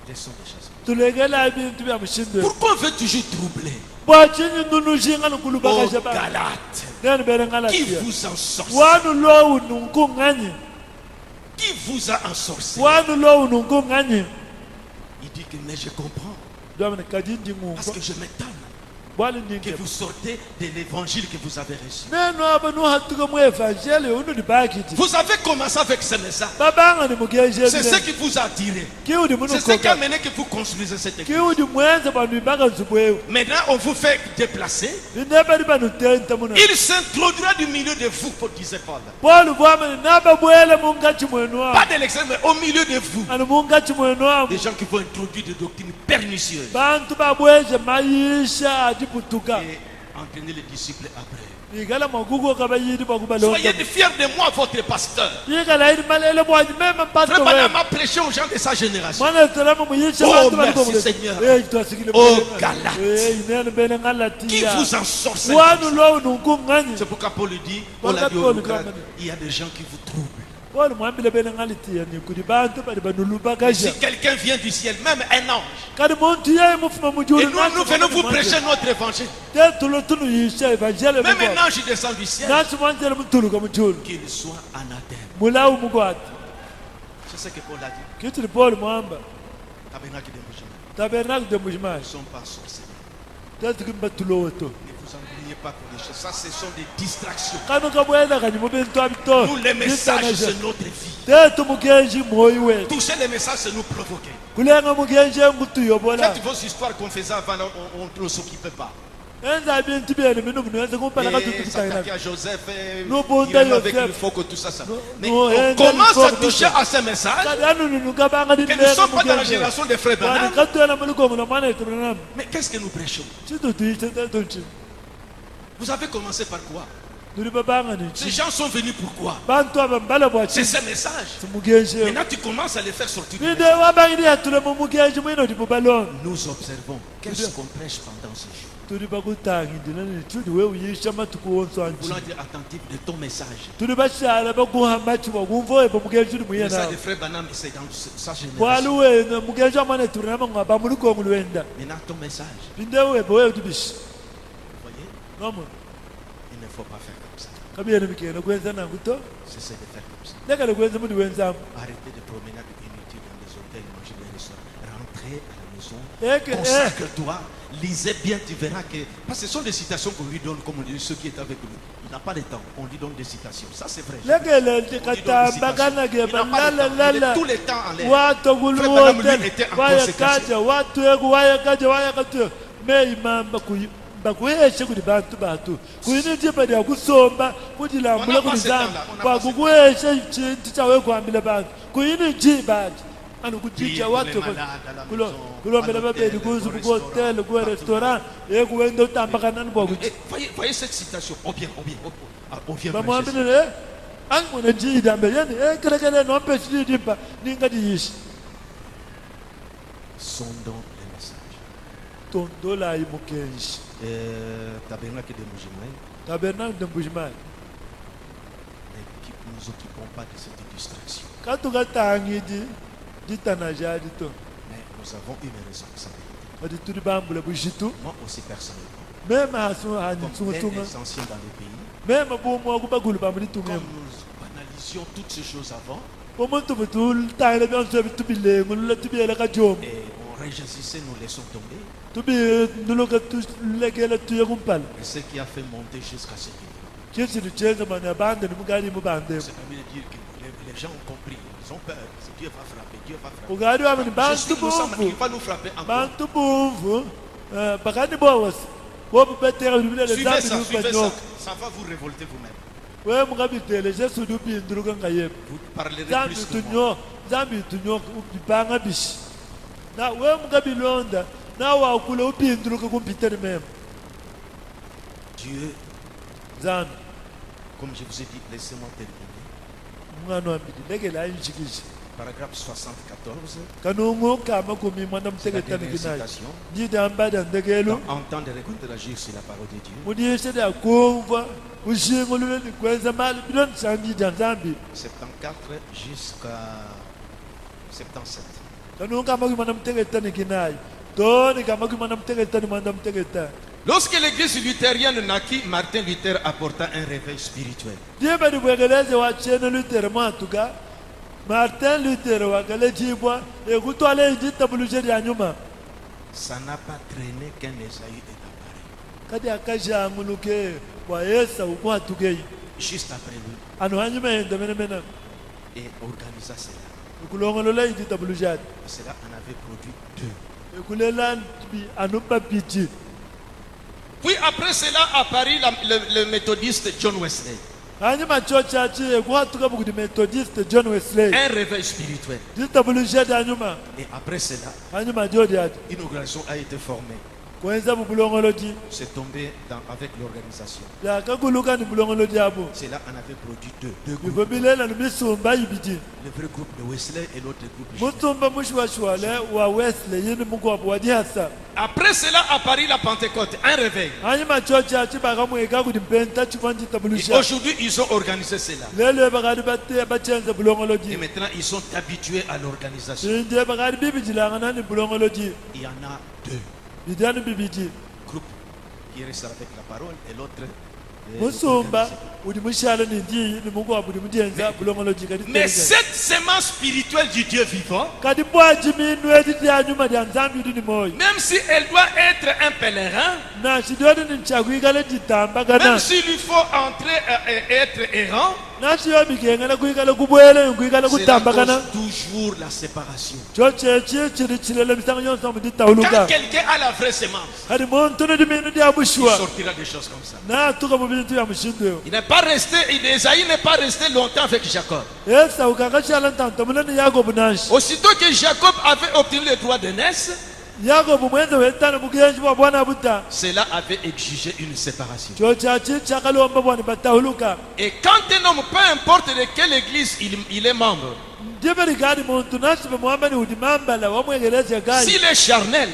Laissons les choses comme tulekela bintu bya ça. mushindwe Pourquoi on veut toujours troubler? bwachinyi nunushinga nukulu Aux bakashaba Galates, neni bere qui ngalatia vous ensorcelle? wanu lowu nunkunganye Qui vous a ensorcellé? wanu lowu nunkunganye Il dit que mais je comprends ndiwamene kadindi parce ngumva que je m'étonne. bwali que ninke vous sortez de l'évangile que vous avez reçu. neno aba no hatuka mu evangeli unu di bakiti Vous avez commencé avec ce message. babanga ni mugenje C'est ce qui vous a attiré. kiudi munu C'est ce qui a koka mené que vous construisez cette église. kiudi mwenza bantu ibanga zubwewe Maintenant, on vous fait déplacer. ineba banu tenta muna Il s'introduira du milieu de vous, pour disait Paul. Paul bwama naba bwele mungachi mwenu wa Pas de l'extrême, mais au milieu de vous. anu mungachi mwenu wa Des gens qui vont introduire des doctrines pernicieuses bantu babweje mayisha adiputuka et entraîner les disciples après. igala magugo kabayidi bakubalonda Soyez fiers de moi, votre pasteur. igala idi malele bwanyi mema Frère pastor Branham a prêché aux gens de sa génération. mwana terama muyisha Oh, bantu merci, bali Seigneur. twasikile Oh, Galates. inene bene Qui ngalatia vous en sorcelle? wanu lo nungungani C'est pourquoi Paul dit, on Voilà l'a dit Paul, au Lucas, comme- il y a des gens qui vous troublent. Paul mwambile bene ngalitia ni kudi bantu bali banulubagaja Si quelqu'un vient du ciel, même un ange, kadi muntu yeye mufuma mujuru et nous venons vous prêcher notre évangile. tetulo tunu yisha evangele Même un ange descend du ciel, nasi mwanjele mutuluka mujuru qu'il soit anathème. mulawu mukwati C'est ce que Paul a dit. kitili Paul mwamba Tabernacle de Mouchima. tabernacle de Nous mujimani ne sommes pas sorciers. tetukimba tulowoto Ne vous ennuyez pas pour les choses. Ça, ce sont des distractions. kanu kabwela kani mubintu abito Nous, les messages, c'est notre vie. tetu mugenji moyi wetu Toucher les messages, c'est nous provoquer. kulenga mugenji ngutuyobola Faites vos histoires qu'on faisait avant, on ne s'occupait pas. enza bintu byene bino muno enza kumpala Et katutukitaina s'attaquer à Joseph, Nous, il bon, avec Joseph. le phoque, tout ça. Nous, Mais nous, on nous, commence nous, à nous, toucher nous, à ces messages kadi anu nunukabanga que nous ne sommes pas dans la génération des frères Branham. katwela mulikongo na mwana eturanam Mais qu'est-ce que nous prêchons? chitu tuiche tetunchi Vous avez commencé par quoi? tuli babanga Ces nichi gens sont venus pourquoi? bantu aba mbala C'est bwachi ces messages. simugenji Maintenant, tu commences à les faire sortir. du bide message. wabangidi yatule mumugenji mwino dibubalona Nous observons qu'est-ce qu'on prêche pendant ce jour. tuli bakutangidila nichudi we uyisha matuku wonso Nous anchi voulons être attentifs de ton message. tuli bashala bakuha machi bakumva ebo mugenji uli Le message muyena des frères Branham, c'est dans sa bwali génération. wena mugenji wamwana eturanama ngaba mulikongo lwenda Maintenant, ton message, binde webo we udibishi vous voyez, nomo il ne faut pas faire comme ça. kabiyene bikena kwenza nanguto Cessez de faire comme ça. lekale kwenza mudi wenzamu Arrêtez de promenade inutile dans les hôtels, manger les restaurants. Rentrez à la maison. eke Consacre-toi. Lisez bien, tu verras que. Parce que ce sont des citations qu'on lui donne, comme on dit, ceux qui est avec lui. Il n'a pas le temps. On lui donne des citations. Ça, c'est vrai. lekele On lui donne des tikatamba citations. kanake Il n'a pas le temps. Il balalala est tout le temps en l'air. watogulu Frère Branham, lui, wote était en wayakaja watweku wayakaja meimamba bakuheshe kuti bantu batu kulini tipa lya kusomba kuti lambula kuti zanu kwakukuheshe chintu chawe kuhambila bantu kuyini ji bati anu kuchicha watu kulombela babedi kuzu kuhotele kuwe restaurant kuwenda utambakanani bwakuchi Et voyez cette citation. On vient, on vient. On vient. bamwambile angwene jidambe yani kelekele nompe chidimba ningati yishi Sondons les messages. tondola imukenshi Tabernacle de Moujimai. tabernacle de mbujimani Ne nous occupons pas de cette distraction. katukatangidi ditanajadi to Mais nous avons une responsabilité. kati tuli bambula bushitu Moi aussi personnellement. mema hasu Comme hanitsungatunga les anciens dans le pays. mema bumu akubagulu Comme bamulitungemu nous banalisions toutes ces choses avant. bomuntu butulutangile byonso bitubilengu lula tubiyele kajomu Et on réagissait, nous laissons tomber. tubinuluka tulekele tuye kumpala Et ce qui a fait monter jusqu'à ce niveau. chintu chenza mani abande nimukalimu bandemu C'est permis de dire que les gens ont compris. Ils ont peur. C'est Dieu va frapper. Dieu va frapper. ukali wami ni Je suis bantu innocent, mais il bumvu va nous frapper encore. bantu bumvu bakani bowosi bobubeteka bilubile Suivez zambi ça, suivez ça. lubanyoka Ça va vous révolter vous-même. we mukabitele jesu lupinduluka ngayebu Vous parlerez zambi plus que moi. zambi tunyoka ubipanga bishi na we mukabilonda na wakule upinduluka kumpitani mema Dieu, zambi comme je vous ai dit, laissez-moi terminer. umwana wambili lekele ayinjikishe Paragraphe 74. kanungu kama kumi mwana C'est la muteketani dernière kinayo citation. ndidambada ndekelu Entendre et réagir sur la parole de Dieu. mudishe lyakumva ushingo lule likwenza mali biloni sandija nzambi 74 jusqu'à 77. kanungu kama kumi mwana muteketani kinayo toni kama kumi mwana muteketani mwana muteketani Lorsque l'église luthérienne naquit, Martin Luther apporta un réveil spirituel. ndibe ndibwekeleze wachene lutere mwatuka martin lutere wakale chibwa ekutwala injitabulushe lya nyuma Ça n'a pas traîné qu'un Esaïe est apparu. kati akashanguluke wayesa ukwatukeyi juste après lui, anu hanyuma enda menemena et organisa cela. ukulongolola iditabulujati Et cela en avait produit 2. ekulela anu papiti. Puis après cela apparut le méthodiste John Wesley. hanyuma cho chachi ekwatuka bukudi methodist John Wesley Un réveil spirituel. ditabulujati hanyuma Et après cela, hanyuma jodiati une organisation a été formée. kwenza bubulongoloji C'est tombé avec l'organisation. yakaguluka ni bulongoloji abo Cela en avait produit 2 groupes. bifo bilela nimisumba ibiti Le vrai groupe de Wesley et l'autre groupe de musumba mushiwashiwale wa Wesley yini mukwabo wadihasa. Après cela apparut la Pentecôte, un réveil. hanyuma cho chachi bakamweka kuti mpenta chifani Et chitabulusha aujourd'hui, ils ont organisé cela. lelo bakati bachenza Et bulongoloji maintenant, ils sont habitués à l'organisation. sinje bakati bibijilangana ni bulongoloji Il y en a 2 bijani bibiji groupes qui restent avec la parole et l'autre. musumba organisé. udi mushala ni ndi ni mukwabo udi mujenza bulongoloji kati Mais cette semence spirituelle du Dieu vivant, kati bwaji minu editi hanyuma dia nzambi udi ni moyo même si elle doit être un pèlerin, na chidodi ni nchakuikala chitamba même kana s'il lui faut entrer et être errant, nachiyo bikengela kuikala kubwele kuikala cela kutamba kana cause toujours la séparation. cho chechi chiri chilele misango yonse Quand muditauluka quelqu'un a la vraie semence, kati muntu ni diminu dia il bushwa sortira des choses comme ça. natuka mu bintu ya mushindo Il n'est pas resté, Esaïe n'est pas resté longtemps avec Jacob. esa ukakashala ntantomuleni yakobo nashi Aussitôt que Jacob avait obtenu le droit d'aînesse, yakobo mwenze wetano mugenji bwa bwana buta cela avait exigé une séparation. cho chachi chakalomba bwana batahuluka Et quand un homme, peu importe de quelle église il est membre, ndiberikadi muntu nashibe muhambani udi mambala wamwegeleza gayi s'il est charnel,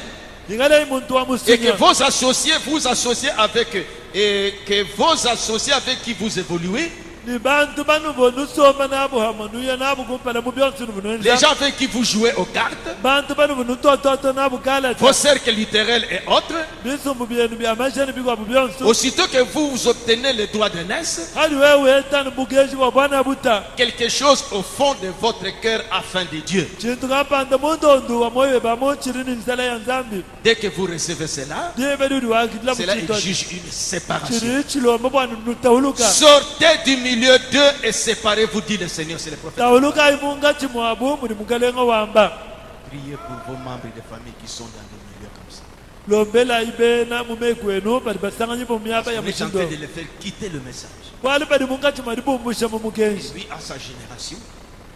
ikale muntu wa et que musinya vos associés vous associez avec, et que vos associés avec qui vous évoluez, ni bantu banu bonusoma nabo hamanuya nabo kumpala mu byonse les nubunwenza gens avec qui vous jouez aux cartes, bantu banu bunutototo nabo kalata vos cercles littéraires et autres, bisumbu byenu byamashani bigwa mu byonse aussitôt que vous obtenez le droit d'aînesse, hali wewe etano mugenji bwa bwana buta quelque chose au fond de votre cœur afin de Dieu. chintu kapanda mundondu wa moyo bamo chiri ni nsala ya nzambi Dès que vous recevez cela, ndibe dudi wakidila cela muchito exige une séparation. chiri chilomba bwana nutahuluka Sortez du milieu d'eux et séparez-vous, dit le Seigneur, c'est le prophète. tahuluka imunga chimwabu muri mukalenga wamba Priez pour vos membres de famille qui sont dans des milieux comme ça. lombela ibena mumekwenu bali basanganye mu myaba ya On est en mushindo train de les faire quitter le message. bali bali munga chimalibumbusha mu mugenji Lui, à sa génération,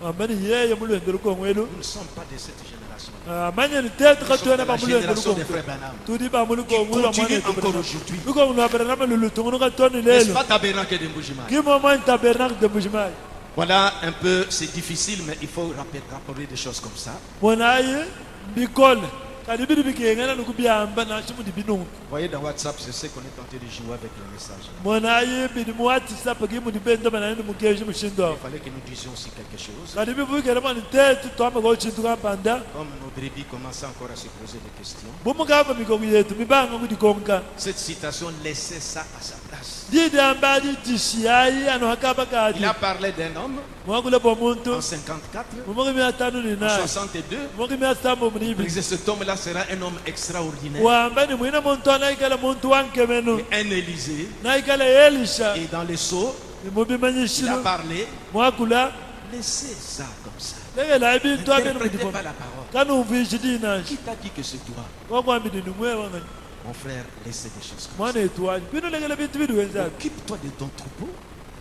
amani yeye mulwendo lukomwelu nous ne sommes pas de cette génération. amanye ni tete Nous sommes katwena de ba la mulwendo génération des lukomwelu frères Branham. tudi ba muliko Qui ngulu continue amane encore aujourd'hui. lukomwelu abarana malulutungunu katoni N'est-ce lelo pas tabernacle de Mbujimai? kimo mwan tabernacle de Mbujimai Voilà un peu, c'est difficile, mais il faut rappeler des choses comme ça. monaye mbikole kadi biri bikengana nukubyamba nashimudi binungu Vous voyez dans WhatsApp, je sais qu'on est tenté de jouer avec le message. monaye biri muwhatsapp kimudi bendo banani mugenji mushindo Il fallait que nous disions aussi quelque chose. kadi bibukele mani tete twamba ko chintu kampanda Comme nos brebis commençaient encore à se poser des questions, bumukamba mikongo yetu mibanga kudikonka cette citation laissait ça à sa place. didi ambali dishiyayi ano hakaba kadi Il a parlé d'un homme mwakula po muntu en 54, mumoki 500 ni en nayi 62. mumoki 700 Il munibi disait cet homme-là sera un homme extraordinaire, wamba ni mwina muntu anaikala muntu wankemenu un Élysée. naikala elisha Et dans les sceaux, il a mubimanyishilo parlé. mwakula Laissez ça comme ça. lekela ibintu abenu N'interprétez mudikoma pas la parole. kanumvishi dinashi Qui t'a dit que c'est toi? wakwambi ndinumwe wangani Mon frère, laissez des choses comme mwana etuwani bino lekela bintu bidi ça. wenzabi Occupe-toi de ton troupeau.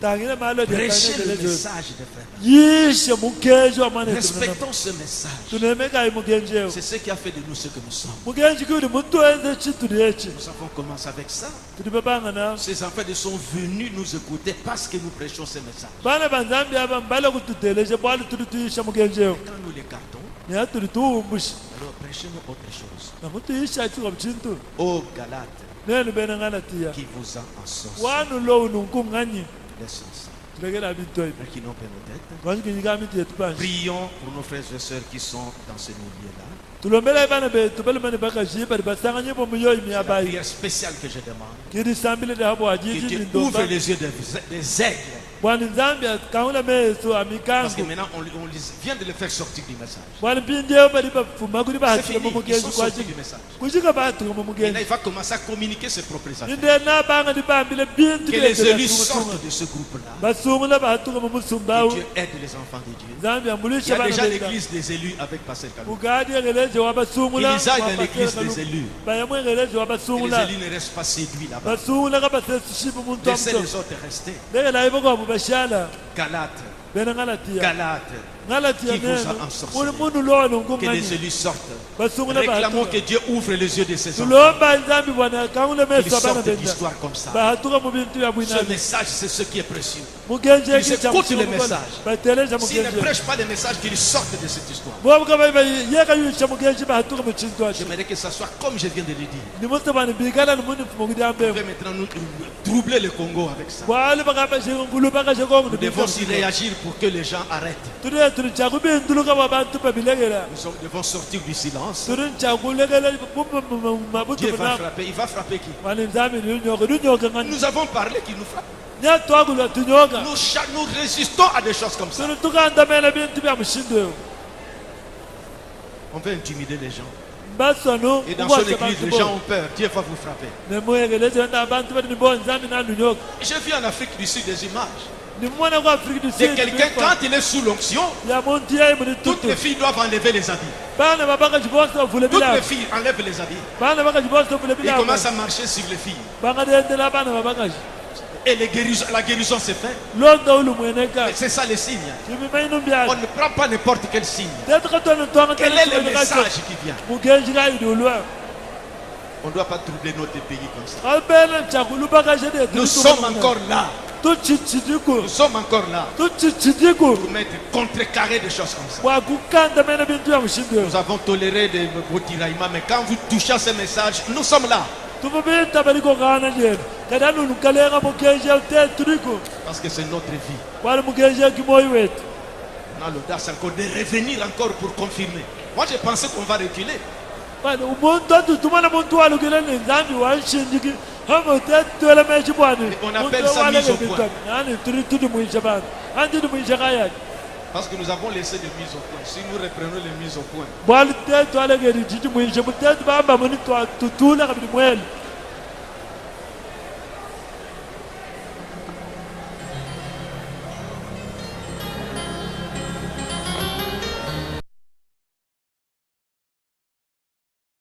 tangile malo Prêchez le diakanedelezo message des frères. yishe mukenji wa mwana etu Respectons ce message. tunemekayi mukenjewo C'est ce qui a fait de nous ce que nous sommes. mukenji kuli muntu wenze chituli echi Nous avons commencé avec ça. tuli papanga nawo Ces enfants sont venus nous écouter parce que nous prêchons ce message. bana banzambi aba mbala kututeleje bwali tuli tuyisha mukenjewo Quand nous les gardons, niya tuli tuwumbushi alors prêchez-nous autre chose. namu tuyisha chikwa mchintu Ô Galates, nenu bene ngana tiya qui vous a ensorcelé. wanu lowu nunkung'anyi Laissons ça. tulekela bintu ebi Qui n'ont pas nos têtes. wanjikinyika miti yetu panshi Prions pour nos frères et sœurs qui sont dans ce milieu-là. tulombela bana betu balimani bakashi bali basanganye bomuyoyi C'est la miyabayi prière spéciale que je demande. kiri sambile de habo Que ajiji Dieu nindomba ouvre les yeux des aigles bwana nzambi kaula meso Parce que amikangu maintenant, on vient de le faire sortir du message. bwana pinje bali bafuma kuri C'est bahatuka fini, mu ils mugenzi sont kwa sortis du message. kushika bahatuka mu Et là, mugenzi il va commencer à communiquer ses propres affaires. inde na banga dibambile bintu Que les élus sortent de ce groupe-là. basungula bahatuka mu Que musumbawu Dieu aide les enfants de Dieu. nzambi Il y ambulisha a bana déjà benda l'église des élus avec Pasteur Kalou. ugadi ngeleje wabasungula Il reside dans l'église des élus. bayamwe ngeleje Et les wabasungula élus ne restent pas séduits là-bas. basungula kabasesishipa umuntu Laissez amso les autres rester. ndeke la ibo bashala Galates. bena ngalatia Galates. ngalatia Qui vous a neno ensorcelé? uli mundu lono Que les ngomani élus sortent. basungula Réclamons bahatuka que Dieu ouvre les yeux de ses enfants. tulomba nzambi bwana kaule Qu'ils meso bana sortent benda d'histoire comme ça. bahatuka mu bintu ya Ce bwinani message, c'est ce qui est précieux. mugenzi Ils écoutent les messages messages. bateleja S'ils ne mugenzi prêchent pas les messages, qu'ils sortent de cette histoire. bobuka yeka yusha mugenzi bahatuka mu chintu achi J'aimerais que ça soit comme je viens de le dire. nimuste bwana bigala nimuni fumo kudi On ambe peut maintenant nous troubler le Congo avec ça. bwali bakaba shingulu baka shekongu Nous devons aussi réagir pour que les gens arrêtent. turi turi chakubinduluka babantu babilegela Nous devons sortir du silence. turi chakulegela mabutu Dieu va bana frapper. Il va frapper qui? bwana nzambi lunyoka ngani Nous avons parlé qu'il nous frappe. nya twagula tunyoka Nous résistons à des choses comme ça. turi tukandamela bintu bya mushindo On veut intimider les gens. basano Et dans son église, les gens ont peur. Dieu va vous frapper. nemuyegeleze nda abantu bali nibo nzambi nanunyoka J'ai vu en Afrique du Sud des images nimwana kwa Afrika du de Sud quelqu'un quand il est sous l'onction. ya muntu yayi muni Toutes tutu les filles doivent enlever les habits. bana babaka chibonsa bavule Toutes les bilabo filles enlèvent les habits. bana baka chibonsa bavule Ils bilabo commencent à marcher sur les filles. bangadendela bana babakaji Et la guérison s'est faite. longa ulu mweneka C'est ça le signe. chimimainu On mbyaka ne prend pas n'importe quel signe. tetukatona twanga Quel est le message qui vient? mugenji kayidulwa On ne doit pas troubler notre pays comme ça. kabela chakulu bakashede Nous sommes encore là. tuchichidiku Nous sommes encore là tuchichidiku pour mettre contrecarrer des choses comme ça. bwakukandamena bintu ya mushindo Nous avons toléré des vos tiraillements, mais quand vous touchez à ces messages, nous sommes là. tuvubinta baliko kana jenu kadanu nukalenga mugenji te tudiku Parce que c'est notre vie. wali mugenji kimoyi wetu On a l'audace encore de revenir encore pour confirmer. Moi, j'ai pensé qu'on va reculer. bwana umuntu atutumana muntu walukile ni nzambi wanshinjiki hamo tetwele meshi bwana On appelle ça mise au point. ani turi muisha bana andi muisha kaya Parce que nous avons laissé des mises au point. Si nous reprenons les mises au point, bwana tetwale ngeri jiji muisha mutetu bamba muni tutula kabili mwele